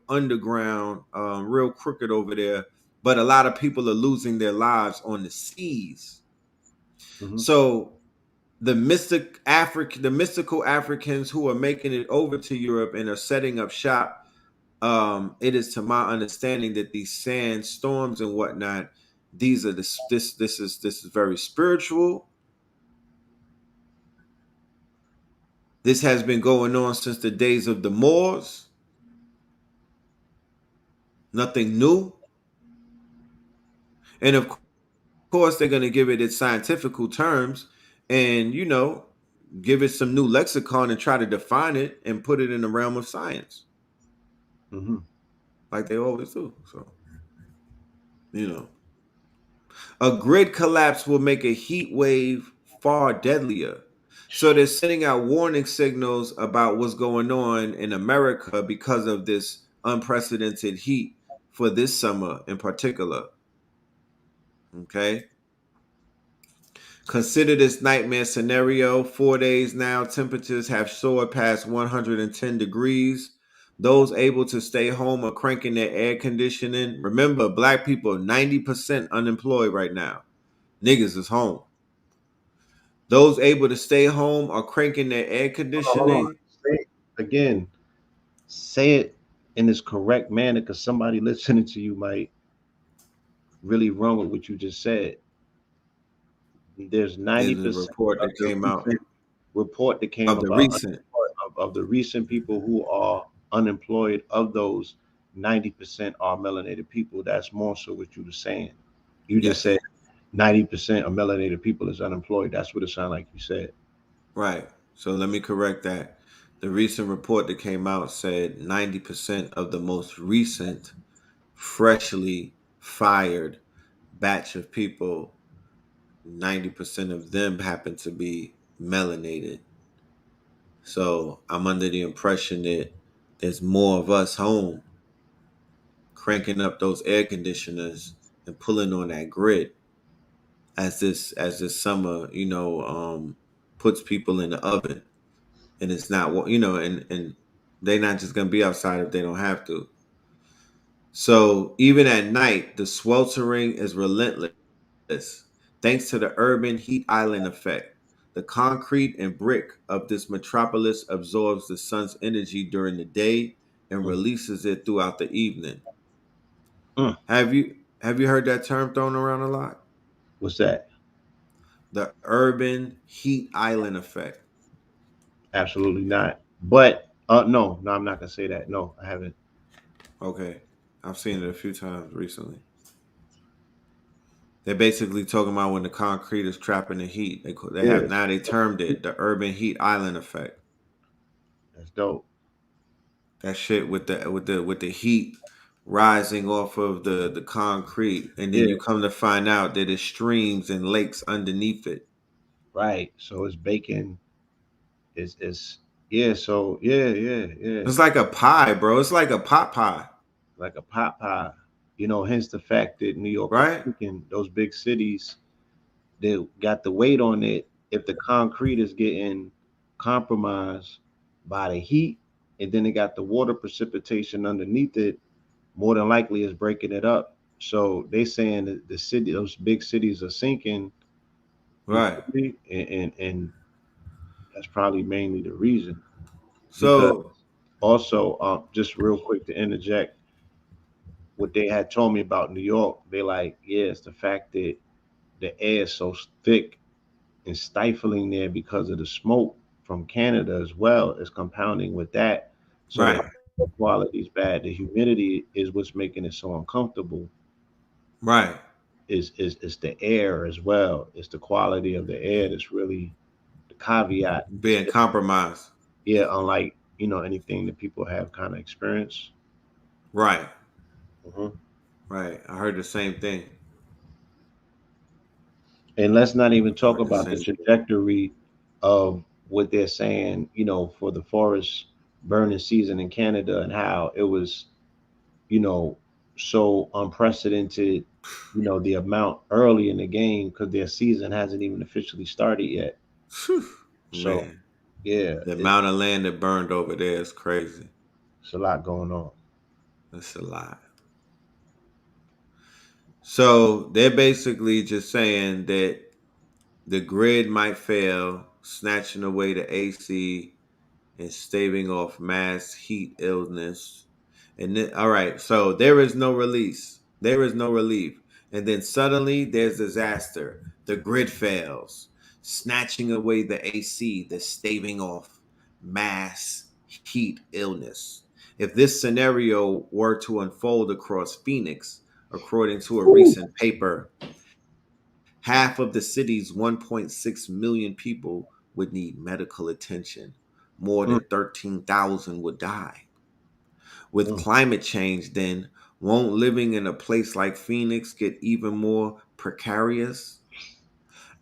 [SPEAKER 2] underground, real crooked over there. But a lot of people are losing their lives on the seas.
[SPEAKER 3] Mm-hmm.
[SPEAKER 2] So the mystical Africans who are making it over to Europe and are setting up shop, it is to my understanding that these sandstorms and whatnot, these are this is very spiritual. This has been going on since the days of the Moors. Nothing new. And of course, they're going to give it its scientific terms and, give it some new lexicon and try to define it and put it in the realm of science,
[SPEAKER 3] Mm-hmm.
[SPEAKER 2] like they always do. So, you know, a grid collapse will make a heat wave far deadlier. So they're sending out warning signals about what's going on in America because of this unprecedented heat for this summer in particular. Okay. Consider this nightmare scenario. 4 days now, temperatures have soared past 110 degrees. Those able to stay home are cranking their air conditioning. Remember, black people are 90% unemployed right now. Niggas is home. Those able to stay home are cranking their air
[SPEAKER 3] Hold on.
[SPEAKER 2] conditioning.
[SPEAKER 3] Say it again. Say it in this correct manner, because somebody listening to you might really run with what you just said. There's ninety
[SPEAKER 2] There's a
[SPEAKER 3] percent
[SPEAKER 2] report
[SPEAKER 3] of
[SPEAKER 2] that
[SPEAKER 3] the
[SPEAKER 2] came out
[SPEAKER 3] recent report that came
[SPEAKER 2] of the
[SPEAKER 3] about
[SPEAKER 2] recent.
[SPEAKER 3] of the recent people who are unemployed. Of those, 90% are melanated people. That's more so what you were saying. You just
[SPEAKER 2] Yes,
[SPEAKER 3] said 90% of melanated people is unemployed. That's what it sounded like you said.
[SPEAKER 2] right. So let me correct that. The recent report that came out said 90% of the most recent freshly fired batch of people, 90% of them happen to be melanated. So I'm under the impression that there's more of us home cranking up those air conditioners and pulling on that grid as this summer, puts people in the oven. And it's not what and they're not just gonna be outside if they don't have to. So even at night, the sweltering is relentless. Thanks to the urban heat island effect, the concrete and brick of this metropolis absorbs the sun's energy during the day and
[SPEAKER 3] Mm.
[SPEAKER 2] releases it throughout the evening.
[SPEAKER 3] Mm.
[SPEAKER 2] Have you heard that term thrown around a lot?
[SPEAKER 3] What's that?
[SPEAKER 2] The urban heat island effect.
[SPEAKER 3] Absolutely not. But no, I'm not gonna say that. No, I haven't.
[SPEAKER 2] Okay. I've seen it a few times recently. They're basically talking about when the concrete is trapping the heat. They
[SPEAKER 3] Yeah,
[SPEAKER 2] have now they termed it the urban heat island effect.
[SPEAKER 3] that's dope.
[SPEAKER 2] That shit with the heat rising off of the concrete, and then
[SPEAKER 3] Yeah,
[SPEAKER 2] you come to find out that it's streams and lakes underneath it.
[SPEAKER 3] right. So it's baking. It's yeah. So yeah.
[SPEAKER 2] It's like a pie, bro. It's like a pot pie,
[SPEAKER 3] Like a pot pie. Hence the fact that New York is
[SPEAKER 2] right?
[SPEAKER 3] thinking those big cities they got the weight on it. If the concrete is getting compromised by the heat, and then they got the water precipitation underneath it, more than likely is breaking it up. So they saying that the city, those big cities are sinking. You
[SPEAKER 2] Right.
[SPEAKER 3] feel me? And that's probably mainly the reason. Because
[SPEAKER 2] So,
[SPEAKER 3] also, just real quick to interject, what they had told me about New York, they like, yeah, it's the fact that the air is so thick and stifling there because of the smoke from Canada as well is compounding with that. So the
[SPEAKER 2] right,
[SPEAKER 3] air quality is bad. The humidity is what's making it so uncomfortable.
[SPEAKER 2] right.
[SPEAKER 3] Is the air as well. It's the quality of the air that's really the caveat.
[SPEAKER 2] Being compromised.
[SPEAKER 3] Yeah, unlike anything that people have kind of experienced.
[SPEAKER 2] Right,
[SPEAKER 3] hmm
[SPEAKER 2] right. I heard the same thing.
[SPEAKER 3] And let's not even
[SPEAKER 2] I
[SPEAKER 3] talk
[SPEAKER 2] heard the
[SPEAKER 3] about the
[SPEAKER 2] same.
[SPEAKER 3] trajectory of what they're saying, for the forest burning season in Canada and how it was, you know, so unprecedented, the amount early in the game because their season hasn't even officially started yet.
[SPEAKER 2] Whew,
[SPEAKER 3] So,
[SPEAKER 2] man,
[SPEAKER 3] yeah,
[SPEAKER 2] the amount of land that burned over there is crazy.
[SPEAKER 3] it's a lot going on.
[SPEAKER 2] That's a lot. So they're basically just saying that the grid might fail, snatching away the AC and staving off mass heat illness. And then, all right, so there is no release. There is no relief. And then suddenly there's disaster. The grid fails, snatching away the AC, the staving off mass heat illness. If this scenario were to unfold across Phoenix, according to a
[SPEAKER 3] Woo.
[SPEAKER 2] recent paper, half of the city's 1.6 million people would need medical attention. More
[SPEAKER 3] Mm,
[SPEAKER 2] than 13,000 would die. With
[SPEAKER 3] mm.
[SPEAKER 2] climate change, then, won't living in a place like Phoenix get even more precarious?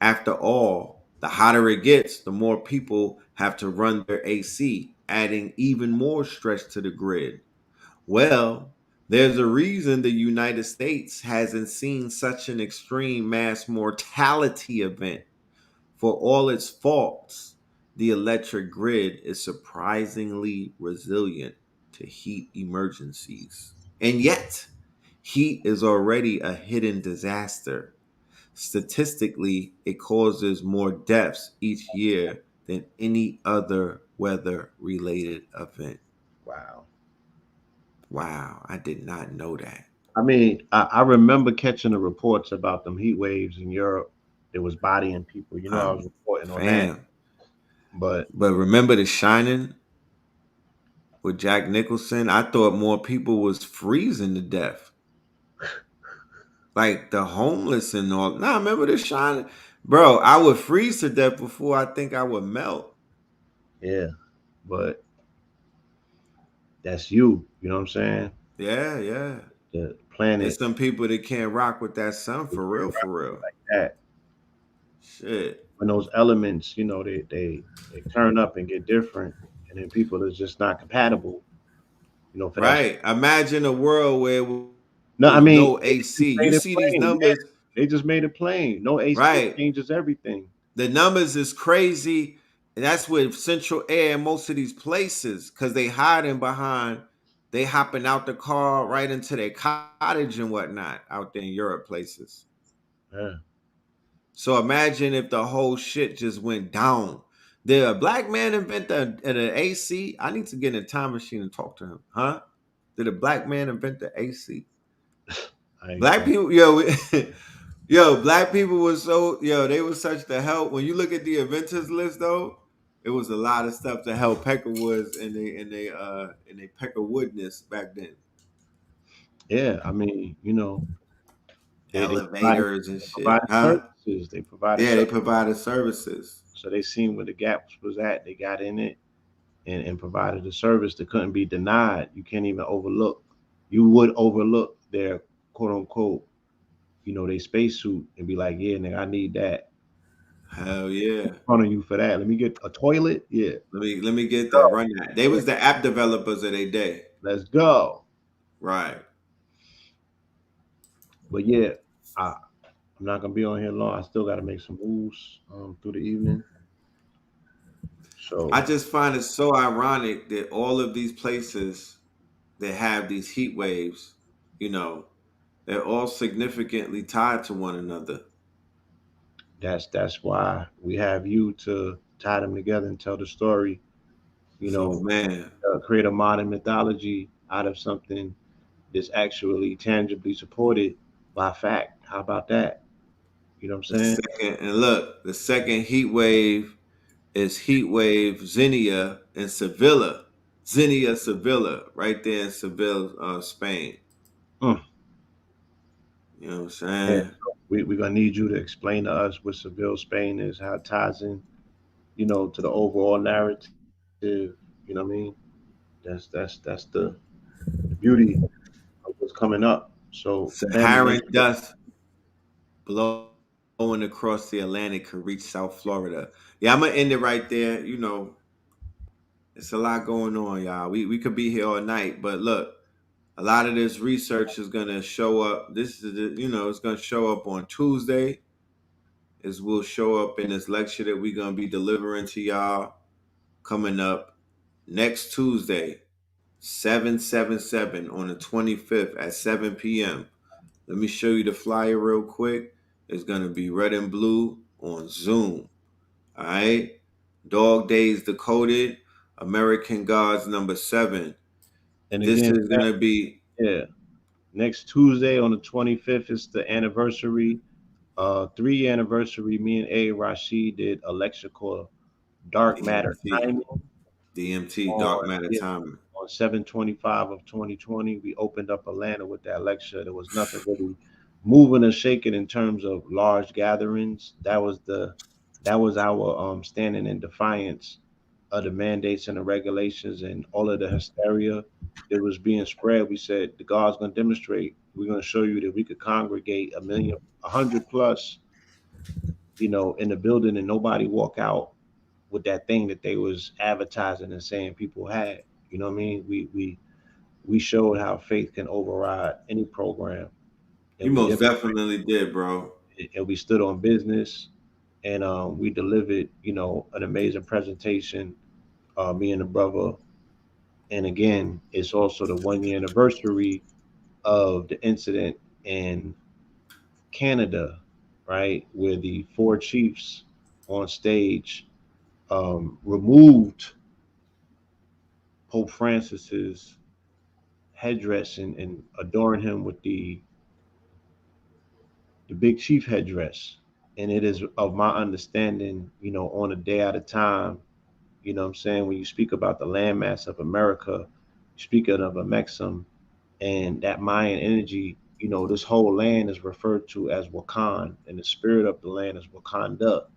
[SPEAKER 2] After all, the hotter it gets, the more people have to run their AC, adding even more stress to the grid. Well, there's a reason the United States hasn't seen such an extreme mass mortality event. For all its faults, the electric grid is surprisingly resilient to heat emergencies. And yet, heat is already a hidden disaster. Statistically, it causes more deaths each year than any other weather related event.
[SPEAKER 3] Wow.
[SPEAKER 2] Wow, I did not know that.
[SPEAKER 3] I mean, I remember catching the reports about them heat waves in Europe. It was bodying people. I was reporting on that.
[SPEAKER 2] Fam.
[SPEAKER 3] But
[SPEAKER 2] But remember The Shining with Jack Nicholson? I thought more people was freezing to death. Like the homeless and all. Nah, remember The Shining? Bro, I would freeze to death before I think I would melt.
[SPEAKER 3] yeah, but that's you. You know what I'm saying?
[SPEAKER 2] Yeah, yeah.
[SPEAKER 3] The
[SPEAKER 2] There's
[SPEAKER 3] planet
[SPEAKER 2] some people that can't rock with that sun
[SPEAKER 3] is
[SPEAKER 2] for real, for real.
[SPEAKER 3] like that.
[SPEAKER 2] Shit.
[SPEAKER 3] When those elements, they turn up and get different, and then people is just not compatible. For that.
[SPEAKER 2] Right. Imagine a world where it
[SPEAKER 3] No,
[SPEAKER 2] was
[SPEAKER 3] I
[SPEAKER 2] no
[SPEAKER 3] mean they
[SPEAKER 2] AC.
[SPEAKER 3] just
[SPEAKER 2] You
[SPEAKER 3] made
[SPEAKER 2] see
[SPEAKER 3] it
[SPEAKER 2] these
[SPEAKER 3] plain. Yeah,
[SPEAKER 2] numbers,
[SPEAKER 3] they just made it plain. No AC
[SPEAKER 2] right?
[SPEAKER 3] changes everything.
[SPEAKER 2] The numbers is crazy. And that's with central air in most of these places because they hiding behind, they hopping out the car right into their cottage and whatnot out there in Europe places.
[SPEAKER 3] Yeah.
[SPEAKER 2] So imagine if the whole shit just went down. Did a black man invent an AC? I need to get in a time machine and talk to him. Huh? Did a black man invent the AC?
[SPEAKER 3] I ain't
[SPEAKER 2] Black
[SPEAKER 3] think.
[SPEAKER 2] people, yo, yo, black people was so, yo, they was such the help. When you look at the inventors list, though, it was a lot of stuff to help Peckerwoods and they Peckerwoodness back then.
[SPEAKER 3] Yeah, I mean, they
[SPEAKER 2] Elevators and
[SPEAKER 3] they
[SPEAKER 2] shit,
[SPEAKER 3] provided
[SPEAKER 2] huh?
[SPEAKER 3] services. They provided
[SPEAKER 2] Yeah, they
[SPEAKER 3] services.
[SPEAKER 2] provided services.
[SPEAKER 3] So they seen where the gaps was at. They got in it and provided a service that couldn't be denied. You can't even overlook. You would overlook their quote unquote, they spacesuit and be like, yeah, nigga, I need that.
[SPEAKER 2] Hell yeah.
[SPEAKER 3] In front of you for that. Let me get a toilet. Yeah.
[SPEAKER 2] Let me get that. Run that. They was the app developers of their day.
[SPEAKER 3] Let's go.
[SPEAKER 2] Right.
[SPEAKER 3] But yeah, I'm not gonna be on here long. I still got to make some moves through the evening.
[SPEAKER 2] I
[SPEAKER 3] So
[SPEAKER 2] just find it so ironic that all of these places that have these heat waves, you know, they're all significantly tied to one another.
[SPEAKER 3] that's why we have you to tie them together and tell the story. You
[SPEAKER 2] So
[SPEAKER 3] know,
[SPEAKER 2] man,
[SPEAKER 3] create a modern mythology out of something that's actually tangibly supported by fact. How about that? You know what I'm
[SPEAKER 2] the
[SPEAKER 3] saying?
[SPEAKER 2] second and look, the second heat wave is heat wave Xenia in Sevilla. Xenia Sevilla, right there in Seville, Spain.
[SPEAKER 3] Mm.
[SPEAKER 2] You know what I'm
[SPEAKER 3] Yeah.
[SPEAKER 2] saying?
[SPEAKER 3] We're gonna need you to explain to us what Seville, Spain is, how it ties in, to the overall narrative. You know what I mean? That's the beauty of what's coming up. So, family, make
[SPEAKER 2] Saharan
[SPEAKER 3] sure.
[SPEAKER 2] dust blowing across the Atlantic could reach South Florida. Yeah, I'm gonna end it right there. It's a lot going on, y'all. We could be here all night, but look, a lot of this research is gonna show up. It's gonna show up on Tuesday. Is will show up in this lecture that we're gonna be delivering to y'all coming up next Tuesday, 777 on the 25th at 7 p.m. Let me show you the flyer real quick. It's gonna be red and blue on Zoom. All right. Dog Days Decoded, American Gods number 7.
[SPEAKER 3] And
[SPEAKER 2] This
[SPEAKER 3] again,
[SPEAKER 2] is gonna be
[SPEAKER 3] yeah, next Tuesday on the 25th is the anniversary, 3 anniversary. Me and A. Rashid did a lecture called Dark Matter
[SPEAKER 2] DMT.
[SPEAKER 3] Timing
[SPEAKER 2] DMT, Dark
[SPEAKER 3] on
[SPEAKER 2] Matter
[SPEAKER 3] yeah,
[SPEAKER 2] Timing.
[SPEAKER 3] on 7/25 of 2020. We opened up Atlanta with that lecture. There was nothing really moving or shaking in terms of large gatherings. That was our standing in defiance of the mandates and the regulations and all of the hysteria that was being spread. We said the God's going to demonstrate. We're going to show you that we could congregate a million, 100 plus, in the building and nobody walk out with that thing that they was advertising and saying people had. You know what I mean? We showed how faith can override any program, and
[SPEAKER 2] You
[SPEAKER 3] we
[SPEAKER 2] most
[SPEAKER 3] did,
[SPEAKER 2] definitely did, bro.
[SPEAKER 3] and we stood on business, and we delivered, an amazing presentation. Me and the brother, and again, it's also the 1 year anniversary of the incident in Canada, right, where the 4 chiefs on stage removed Pope Francis's headdress and adorned him with the big chief headdress. And it is of my understanding, on a day at a time, what I'm saying, when you speak about the landmass of America, speaking of a Mexum and that Mayan energy, this whole land is referred to as Wakan, and the spirit of the land is Wakanda,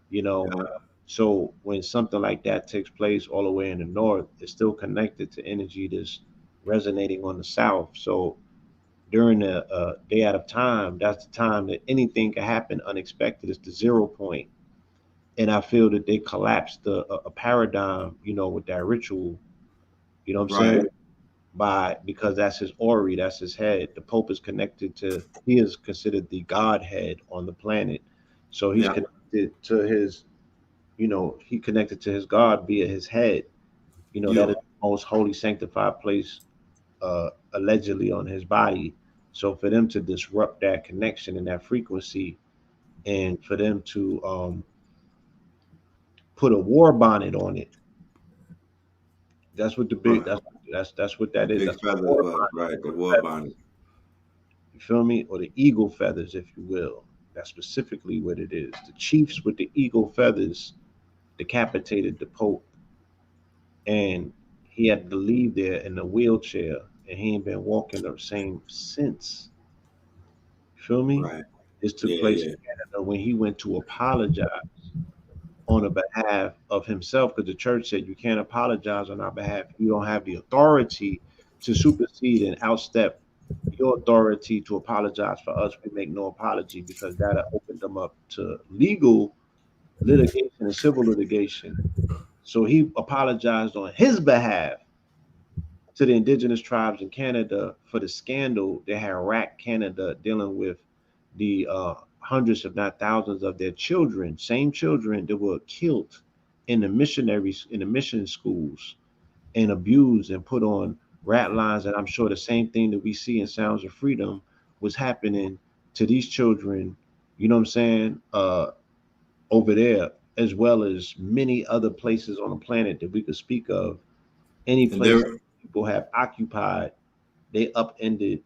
[SPEAKER 3] you know.
[SPEAKER 2] Yeah,
[SPEAKER 3] So when something like that takes place all the way in the north, it's still connected to energy that's resonating on the south. So during the day out of time, that's the time that anything can happen unexpected. It's the 0 point. And I feel that they collapsed a paradigm, with that ritual. You know what I'm
[SPEAKER 2] right.
[SPEAKER 3] saying? Because that's his ori, that's his head. The Pope is connected to. He is considered the Godhead on the planet, so he's
[SPEAKER 2] Yeah,
[SPEAKER 3] connected to his. He connected to his God via his head. That is
[SPEAKER 2] you.
[SPEAKER 3] the most holy, sanctified place, allegedly on his body. So for them to disrupt that connection and that frequency, and for them to put a war bonnet on it, that's what the big
[SPEAKER 2] Right.
[SPEAKER 3] that's what that
[SPEAKER 2] The
[SPEAKER 3] is.
[SPEAKER 2] big
[SPEAKER 3] That's a
[SPEAKER 2] feathers
[SPEAKER 3] war
[SPEAKER 2] was
[SPEAKER 3] bonnet
[SPEAKER 2] right. The
[SPEAKER 3] with
[SPEAKER 2] war
[SPEAKER 3] feathers.
[SPEAKER 2] bonnet.
[SPEAKER 3] You feel me? Or the eagle feathers, if you will. That's specifically what it is. The chiefs with the eagle feathers decapitated the Pope, and he had to leave there in a wheelchair, and he ain't been walking the same since. You feel me?
[SPEAKER 2] Right.
[SPEAKER 3] This took
[SPEAKER 2] Yeah,
[SPEAKER 3] place in
[SPEAKER 2] yeah.
[SPEAKER 3] Canada when he went to apologize on the behalf of himself, because the church said you can't apologize on our behalf. You don't have the authority to supersede and outstep your authority to apologize for us. We make no apology, because that opened them up to legal. litigation and civil litigation. So he apologized on his behalf to the indigenous tribes in Canada for the scandal that had racked Canada dealing with the hundreds, if not thousands, of their children, same children that were killed in the missionaries in the mission schools and abused and put on rat lines. And I'm sure the same thing that we see in Sounds of Freedom was happening to these children, you know what I'm saying, over there, as well as many other places on the planet that we could speak of. Any
[SPEAKER 2] And
[SPEAKER 3] place
[SPEAKER 2] there,
[SPEAKER 3] people have occupied, they upended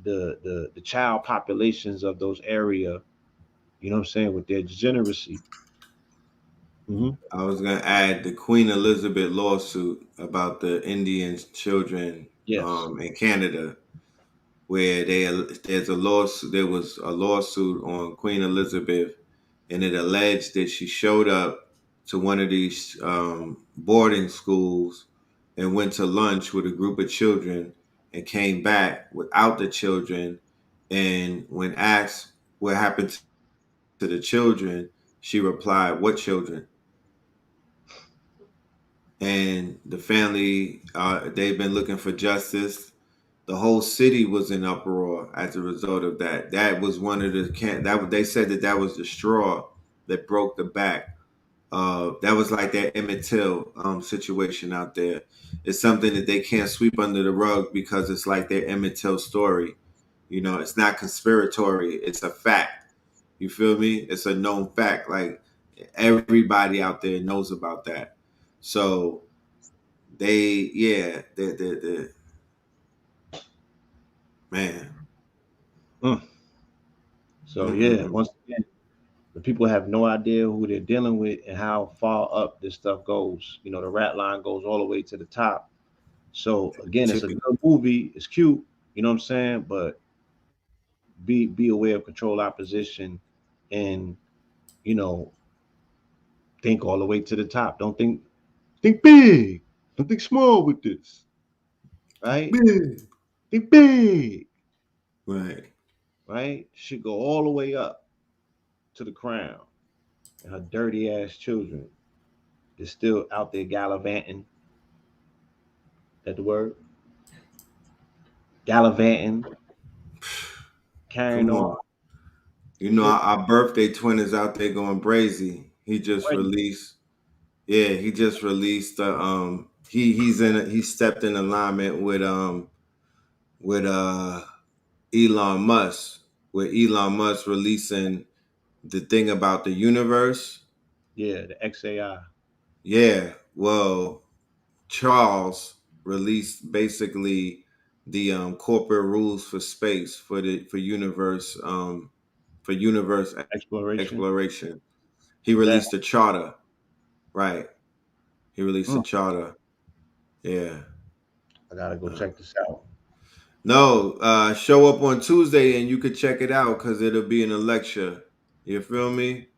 [SPEAKER 3] the child populations of those area, you know what I'm saying, with their degeneracy. Hmm.
[SPEAKER 2] I was gonna add the Queen Elizabeth lawsuit about the Indian children
[SPEAKER 3] Yes.
[SPEAKER 2] in Canada, where there was a lawsuit on Queen Elizabeth, and it alleged that she showed up to one of these boarding schools and went to lunch with a group of children and came back without the children. And when asked what happened to the children, she replied, "What children?" And the family, they've been looking for justice. The whole city was in uproar as a result of that. That was one of the that they said that was the straw that broke the back. That was like that Emmett Till situation out there. It's something that they can't sweep under the rug because it's like their Emmett Till story. You know, it's not conspiratory. It's a fact. You feel me? It's a known fact. Like everybody out there knows about that. So the man.
[SPEAKER 3] Mm. So yeah,
[SPEAKER 2] Mm-mm-mm.
[SPEAKER 3] once again, the people have no idea who they're dealing with and how far up this stuff goes. You know, the rat line goes all the way to the top. So again, it's a
[SPEAKER 2] Tipping.
[SPEAKER 3] good movie. It's cute. You know what I'm saying? But be aware of control opposition and, you know, think all the way to the top. Don't think big. Don't think small with this. Right?
[SPEAKER 2] Big.
[SPEAKER 3] Think big.
[SPEAKER 2] Right.
[SPEAKER 3] Right? Should go all the way up to the crown. And her dirty ass children is still out there gallivanting. That the word? Gallivanting, carrying
[SPEAKER 2] Come
[SPEAKER 3] on.
[SPEAKER 2] on. You know,
[SPEAKER 3] Shit.
[SPEAKER 2] our birthday twin is out there going brazy. He just
[SPEAKER 3] Ready.
[SPEAKER 2] released. Yeah, he just released. He stepped in alignment with Elon Musk, with Elon Musk releasing the thing about the universe.
[SPEAKER 3] Yeah, the XAI.
[SPEAKER 2] Yeah, well, Charles released basically the corporate rules for space for universe
[SPEAKER 3] Exploration.
[SPEAKER 2] exploration. He
[SPEAKER 3] That.
[SPEAKER 2] released a charter, right? He released a
[SPEAKER 3] Mm,
[SPEAKER 2] charter. Yeah.
[SPEAKER 3] I gotta go
[SPEAKER 2] Uh,
[SPEAKER 3] check this out.
[SPEAKER 2] no, show up on Tuesday and you could check it out because it'll be in a lecture. You feel me?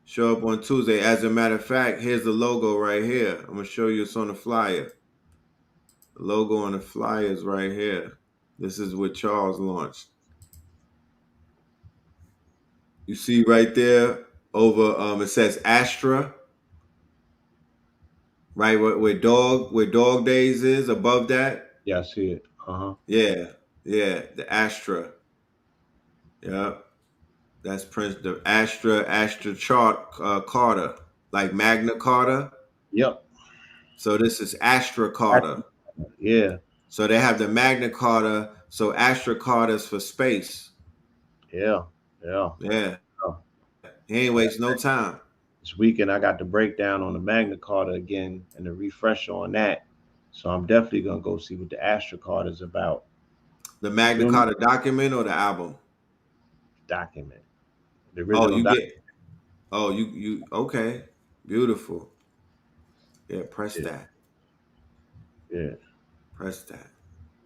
[SPEAKER 2] Show up on Tuesday. As a matter of fact, here's the logo right here. I'm gonna show you. It's on the flyer. The logo on the flyer is right here. This is what Charles launched. You see right there over it says Astra, right where dog days is above that.
[SPEAKER 3] Yeah, I see it. Uh-huh.
[SPEAKER 2] Yeah, yeah, the Astra. Yeah, that's Prince the Astra chart Carter, like Magna Carta.
[SPEAKER 3] Yep.
[SPEAKER 2] So this is Astra Carta.
[SPEAKER 3] Yeah.
[SPEAKER 2] So they have the Magna Carta. So Astra Carta is for space.
[SPEAKER 3] Yeah. Yeah.
[SPEAKER 2] Yeah,
[SPEAKER 3] Oh,
[SPEAKER 2] he ain't waste no time.
[SPEAKER 3] this weekend I got the breakdown on the Magna Carta again and the refresher on that. So I'm definitely gonna go see what the Astra Carta is about.
[SPEAKER 2] The
[SPEAKER 3] You
[SPEAKER 2] Magna
[SPEAKER 3] feel me?
[SPEAKER 2] Carta document or the album?
[SPEAKER 3] Document. The
[SPEAKER 2] Oh,
[SPEAKER 3] original
[SPEAKER 2] you
[SPEAKER 3] document.
[SPEAKER 2] get. Oh, you okay? Beautiful. Yeah, press
[SPEAKER 3] Yeah.
[SPEAKER 2] that.
[SPEAKER 3] Yeah.
[SPEAKER 2] Press that.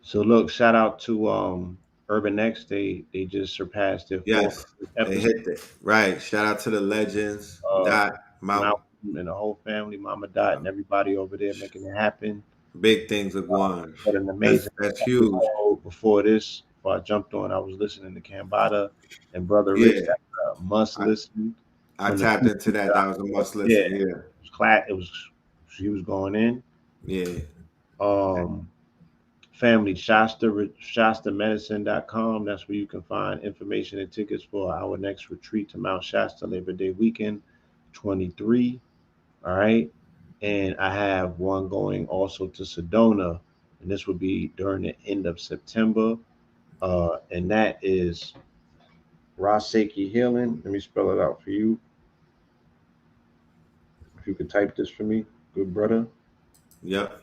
[SPEAKER 3] So look, shout out to Urban X. They just surpassed their fourth
[SPEAKER 2] Yes, they
[SPEAKER 3] episode.
[SPEAKER 2] hit it. Right. Shout out to the legends.
[SPEAKER 3] Uh,
[SPEAKER 2] Dot Mount.
[SPEAKER 3] Malcolm and the whole family, Mama Dot, and everybody over there making it happen.
[SPEAKER 2] Big things are going.
[SPEAKER 3] What an amazing
[SPEAKER 2] That's huge.
[SPEAKER 3] episode. Before this, before I jumped on, I was listening to Cambada and Brother Rich.
[SPEAKER 2] Yeah.
[SPEAKER 3] That must
[SPEAKER 2] I,
[SPEAKER 3] listen.
[SPEAKER 2] I
[SPEAKER 3] from the
[SPEAKER 2] tapped
[SPEAKER 3] people
[SPEAKER 2] into that.
[SPEAKER 3] that I
[SPEAKER 2] That was a
[SPEAKER 3] met.
[SPEAKER 2] must
[SPEAKER 3] Yeah,
[SPEAKER 2] listen. Yeah,
[SPEAKER 3] it was she was going in.
[SPEAKER 2] yeah.
[SPEAKER 3] Um, family ShastaMedicine.com. That's where you can find information and tickets for our next retreat to Mount Shasta Labor Day weekend 23. All right. And I have one going also to Sedona, and this will be during the end of September. And that is Raseki Healing. Let me spell it out for you. If you could type this for me, good brother.
[SPEAKER 2] Yep.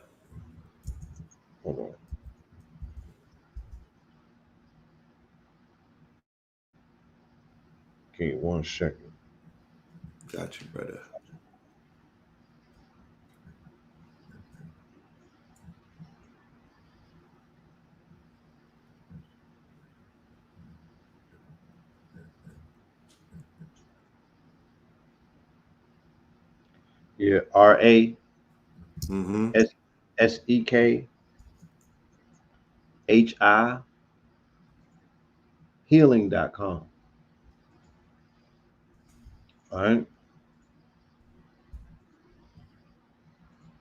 [SPEAKER 3] Hold on. Okay, 1 second.
[SPEAKER 2] Got you, brother.
[SPEAKER 3] Yeah,
[SPEAKER 2] Mm-hmm.
[SPEAKER 3] RASEKHI healing.com. All right.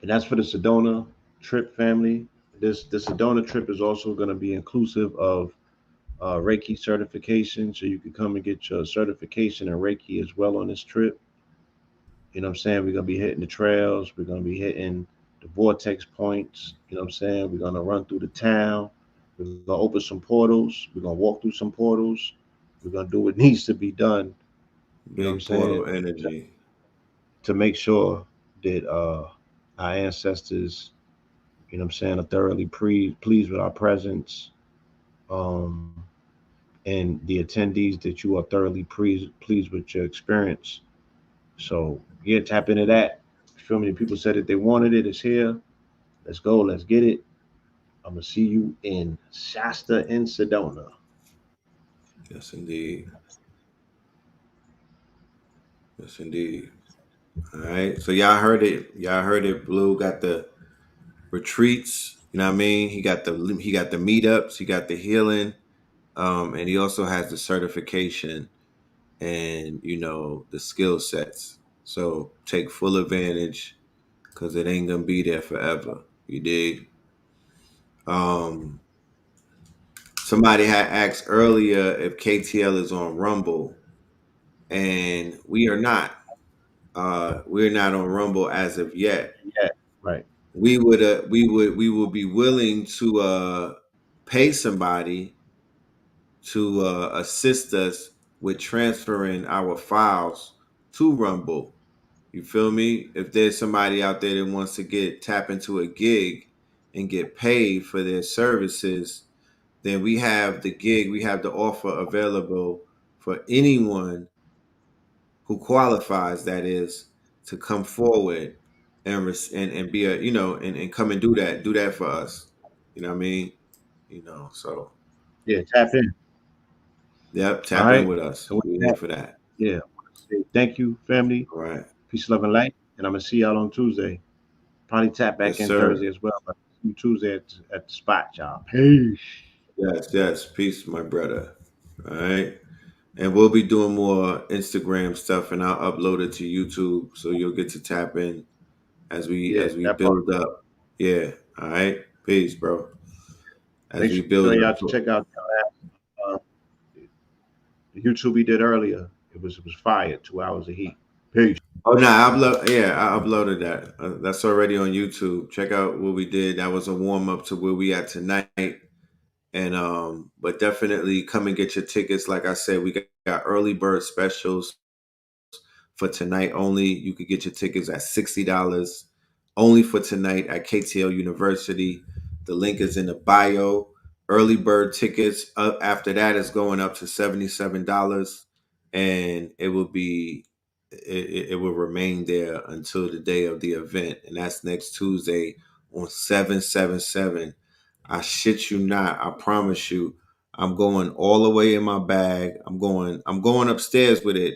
[SPEAKER 3] And that's for the Sedona trip family. The Sedona trip is also going to be inclusive of Reiki certification. So you can come and get your certification in Reiki as well on this trip. You know what I'm saying? We're gonna be hitting the trails. We're gonna be hitting the vortex points. You know what I'm saying? We're gonna run through the town. We're gonna open some portals. We're gonna walk through some portals. We're gonna do what needs to be done. You know what I'm
[SPEAKER 2] Big
[SPEAKER 3] saying?
[SPEAKER 2] portal energy.
[SPEAKER 3] To make sure that our ancestors, you know what I'm saying, are thoroughly pleased with our presence. Um, and the attendees that you are thoroughly pleased with your experience. So yeah, tap into that. Feel me? People said that they wanted it. It's here. Let's go. Let's get it. I'm gonna see you in Shasta in Sedona.
[SPEAKER 2] Yes, indeed. Yes, indeed. All right. So y'all heard it. Y'all heard it. Blue got the retreats. You know what I mean? He got the meetups. He got the healing. And he also has the certification and the skill sets. So take full advantage because it ain't gonna be there forever. You dig? Um, Somebody had asked earlier if KTL is on Rumble, and we are not. We're not on Rumble as of yet.
[SPEAKER 3] Yeah, right.
[SPEAKER 2] We would be willing to pay somebody to assist us with transferring our files to Rumble. You feel me? If there's somebody out there that wants to tap into a gig and get paid for their services, then we have we have the offer available for anyone who qualifies, that is, to come forward and be and come and do that for us. You know what I mean? So
[SPEAKER 3] Yeah, tap in.
[SPEAKER 2] yep,
[SPEAKER 3] All
[SPEAKER 2] tap in
[SPEAKER 3] right.
[SPEAKER 2] with us.
[SPEAKER 3] And with
[SPEAKER 2] We're here
[SPEAKER 3] that,
[SPEAKER 2] for that.
[SPEAKER 3] yeah, I wanna say thank you, family.
[SPEAKER 2] All right.
[SPEAKER 3] Peace, love, and light. And I'm gonna see y'all on Tuesday. Probably tap back
[SPEAKER 2] Yes,
[SPEAKER 3] in
[SPEAKER 2] sir.
[SPEAKER 3] Thursday as well. But see you Tuesday at the spot, y'all. Peace.
[SPEAKER 2] Yes, yes. Peace, my brother. All right. And we'll be doing more Instagram stuff, and I'll upload it to YouTube, so you'll get to tap in as we
[SPEAKER 3] Yeah,
[SPEAKER 2] as we
[SPEAKER 3] that part.
[SPEAKER 2] build up. Yeah. All right. Peace, bro. As
[SPEAKER 3] Make
[SPEAKER 2] we
[SPEAKER 3] sure
[SPEAKER 2] build
[SPEAKER 3] y'all
[SPEAKER 2] up.
[SPEAKER 3] check out uh, the YouTube we did earlier. It was fire. 2 hours of heat. Peace.
[SPEAKER 2] Oh no, I upload. Yeah, I uploaded that. That's already on YouTube. Check out what we did. That was a warm up to where we at tonight. And but definitely come and get your tickets. Like I said, we got early bird specials for tonight only. You could get your tickets at $60 only for tonight at KTL University. The link is in the bio. Early bird tickets up after that is going up to $77, and it will remain there until the day of the event, and that's next Tuesday on 777. I shit you not. I promise you. I'm going all the way in my bag. I'm going upstairs with it.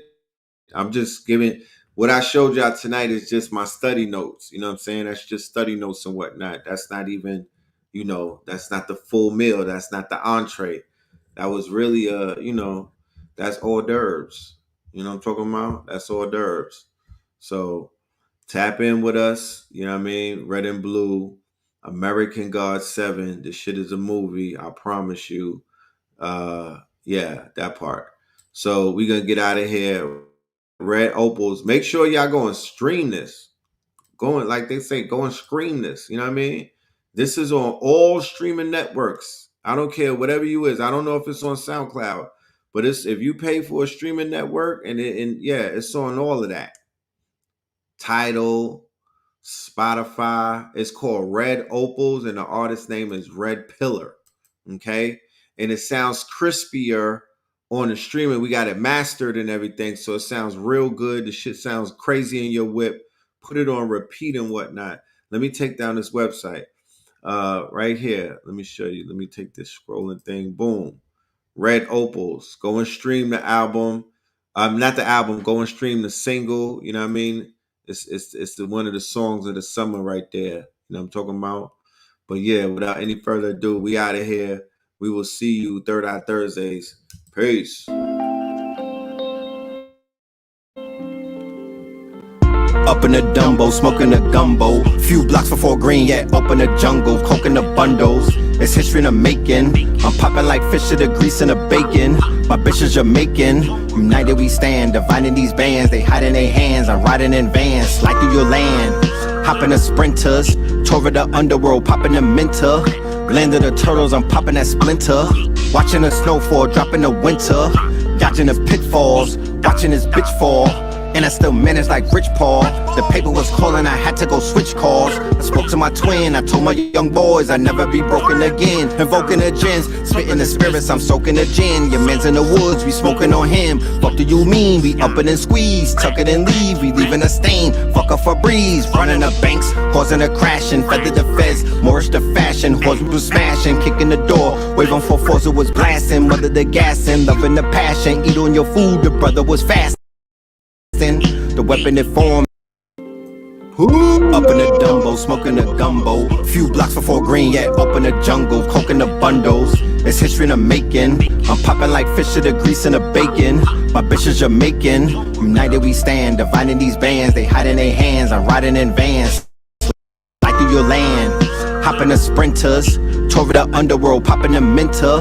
[SPEAKER 2] I'm just giving what I showed y'all tonight is just my study notes. You know what I'm saying? That's just study notes and whatnot. That's not even, that's not the full meal. That's not the entree. That was really that's hors d'oeuvres. You know what I'm talking about? That's hors d'oeuvres. So tap in with us. You know what I mean? Red and Blue, American God 7. This shit is a movie. I promise you. Yeah, that part. So we gonna get out of here. Red Opals. Make sure y'all go and stream this. Go and, like they say, go and stream this. You know what I mean? This is on all streaming networks. I don't care whatever you is. I don't know if it's on SoundCloud, but it's if you pay for a streaming network and yeah, it's on all of that. Tidal, Spotify. It's called Red Opals, and the artist's name is Red Pillar. Okay, and it sounds crispier on the streaming. We got it mastered and everything, so it sounds real good. The shit sounds crazy in your whip. Put it on repeat and whatnot. Let me take down this website right here. Let me show you. Let me take this scrolling thing. Boom. Red Opals. Go and stream the album. Not the album. Go and stream the single. You know what I mean? It's the one of the songs of the summer right there. You know what I'm talking about? But yeah, without any further ado, we out of here. We will see you Third Eye Thursdays. Peace.
[SPEAKER 1] Up in the Dumbo, smoking a gumbo. Few blocks before green, yeah, up in the jungle. Coking the bundles, it's history in the making. I'm popping like fish to the grease and the bacon. My bitch is Jamaican. United we stand, dividing these bands. They hide in their hands, I'm riding in vans. Slide through your land, hopping the sprinters. Tour of the underworld, popping the minter. Landed the turtles, I'm popping that splinter. Watching the snowfall, dropping the winter. Dodging the pitfalls, watching this bitch fall. And I still managed like Rich Paul. The paper was calling, I had to go switch calls. I spoke to my twin, I told my young boys I'd never be broken again. Invoking the gins, spitting the spirits, I'm soaking the gin. Your man's in the woods, we smoking on him. Fuck do you mean? We up it and squeeze, tuck it and leave, we leaving a stain. Fuck a Febreze, running the banks, causing a crashing. Feather the feds, Moorish the fashion. Horse we was smashing, kicking the door. Waving for force, it was blasting. Mother the gassing, loving the passion. Eat on your food, the brother was fasting. The weapon it formed. Up in the Dumbo, smoking a gumbo. Few blocks before green, yeah, up in the jungle. Coking the bundles, it's history in the making. I'm popping like fish to the grease and the bacon. My bitch is Jamaican. United we stand, dividing these bands. They hide in their hands, I'm riding in vans. Slide through your land, hopping the sprinters. Tour of the underworld, popping the minter.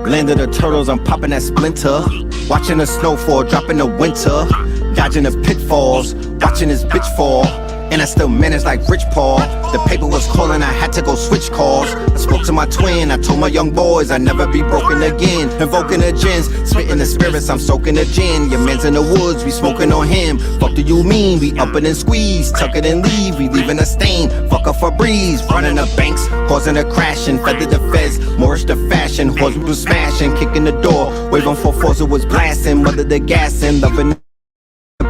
[SPEAKER 1] Landed the turtles, I'm popping that splinter. Watching the snowfall, dropping the winter. Dodging the pitfalls, watching this bitch fall. And I still managed like Rich Paul. The paper was calling, I had to go switch calls. I spoke to my twin, I told my young boys I'd never be broken again. Invoking the gins, spitting the spirits, I'm soaking the gin. Your man's in the woods, we smoking on him. Fuck do you mean? We up it and squeeze, tuck it and leave, we leaving a stain. Fuck a Febreze, running the banks, causing a crashing. Feather the feds, Moorish the fashion. Horse we was smashing, kicking the door. Waving for force, it was blasting. Mother the gassing, loving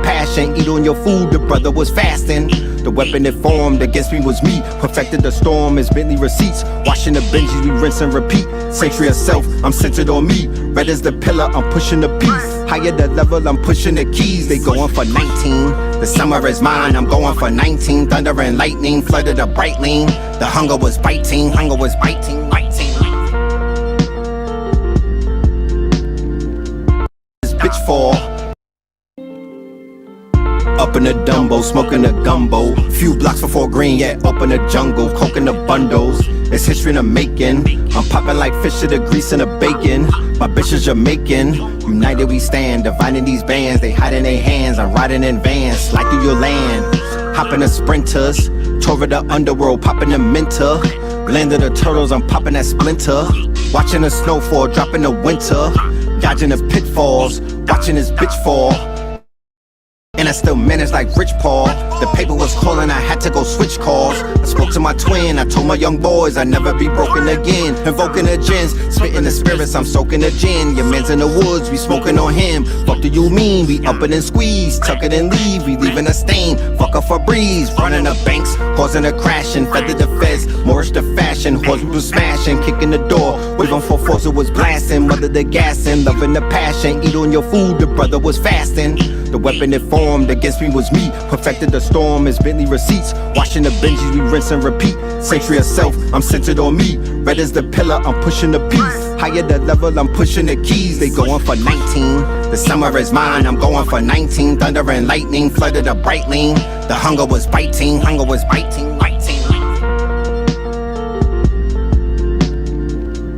[SPEAKER 1] passion. Eat on your food, the brother was fasting. The weapon it formed against me was me. Perfected the storm as Bentley receipts. Washing the Benjis, we rinse and repeat. Century of self, I'm centered on me. Red as the pillar, I'm pushing the piece. Higher the level, I'm pushing the keys. They going for 19. The summer is mine, I'm going for 19. Thunder and lightning, flooded a bright lean. The hunger was biting, hunger was biting, biting. This bitch fall. Up in the Dumbo, smoking a gumbo. Few blocks before green, yeah, up in the jungle. Coking the bundles, it's history in the making. I'm popping like fish to the grease and the bacon. My bitch is Jamaican. United we stand, dividing these bands. They hide in their hands, I'm riding in vans. Slide through your land, hopping the sprinters. Tour of the underworld, popping the minter. Landed the turtles, I'm popping that splinter. Watching the snowfall, dropping the winter. Dodging the pitfalls, watching this bitch fall. And I still managed like Rich Paul. The paper was calling, I had to go switch calls. I spoke to my twin, I told my young boys I'd never be broken again. Invoking the gins, spitting the spirits, I'm soaking the gin. Your man's in the woods, we smoking on him. Fuck do you mean? We up it and squeeze, tuck it and leave, we leaving a stain. Fuck a Febreze, running the banks, causing a crashing. Feather the feds, Moorish the fashion. Horse we was smashing, kicking the door. Waving for force, it was blasting. Mother the gassing, loving the passion. Eat on your food, the brother was fasting. The weapon it formed against me was me. Perfected the storm as Bentley receipts. Washing the Benjis, we rinse and repeat. Century of self, I'm centered on me. Red as the pillar, I'm pushing the piece. Higher the level, I'm pushing the keys. They going for 19. The summer is mine, I'm going for 19. Thunder and lightning flooded a bright lean. The hunger was biting, biting.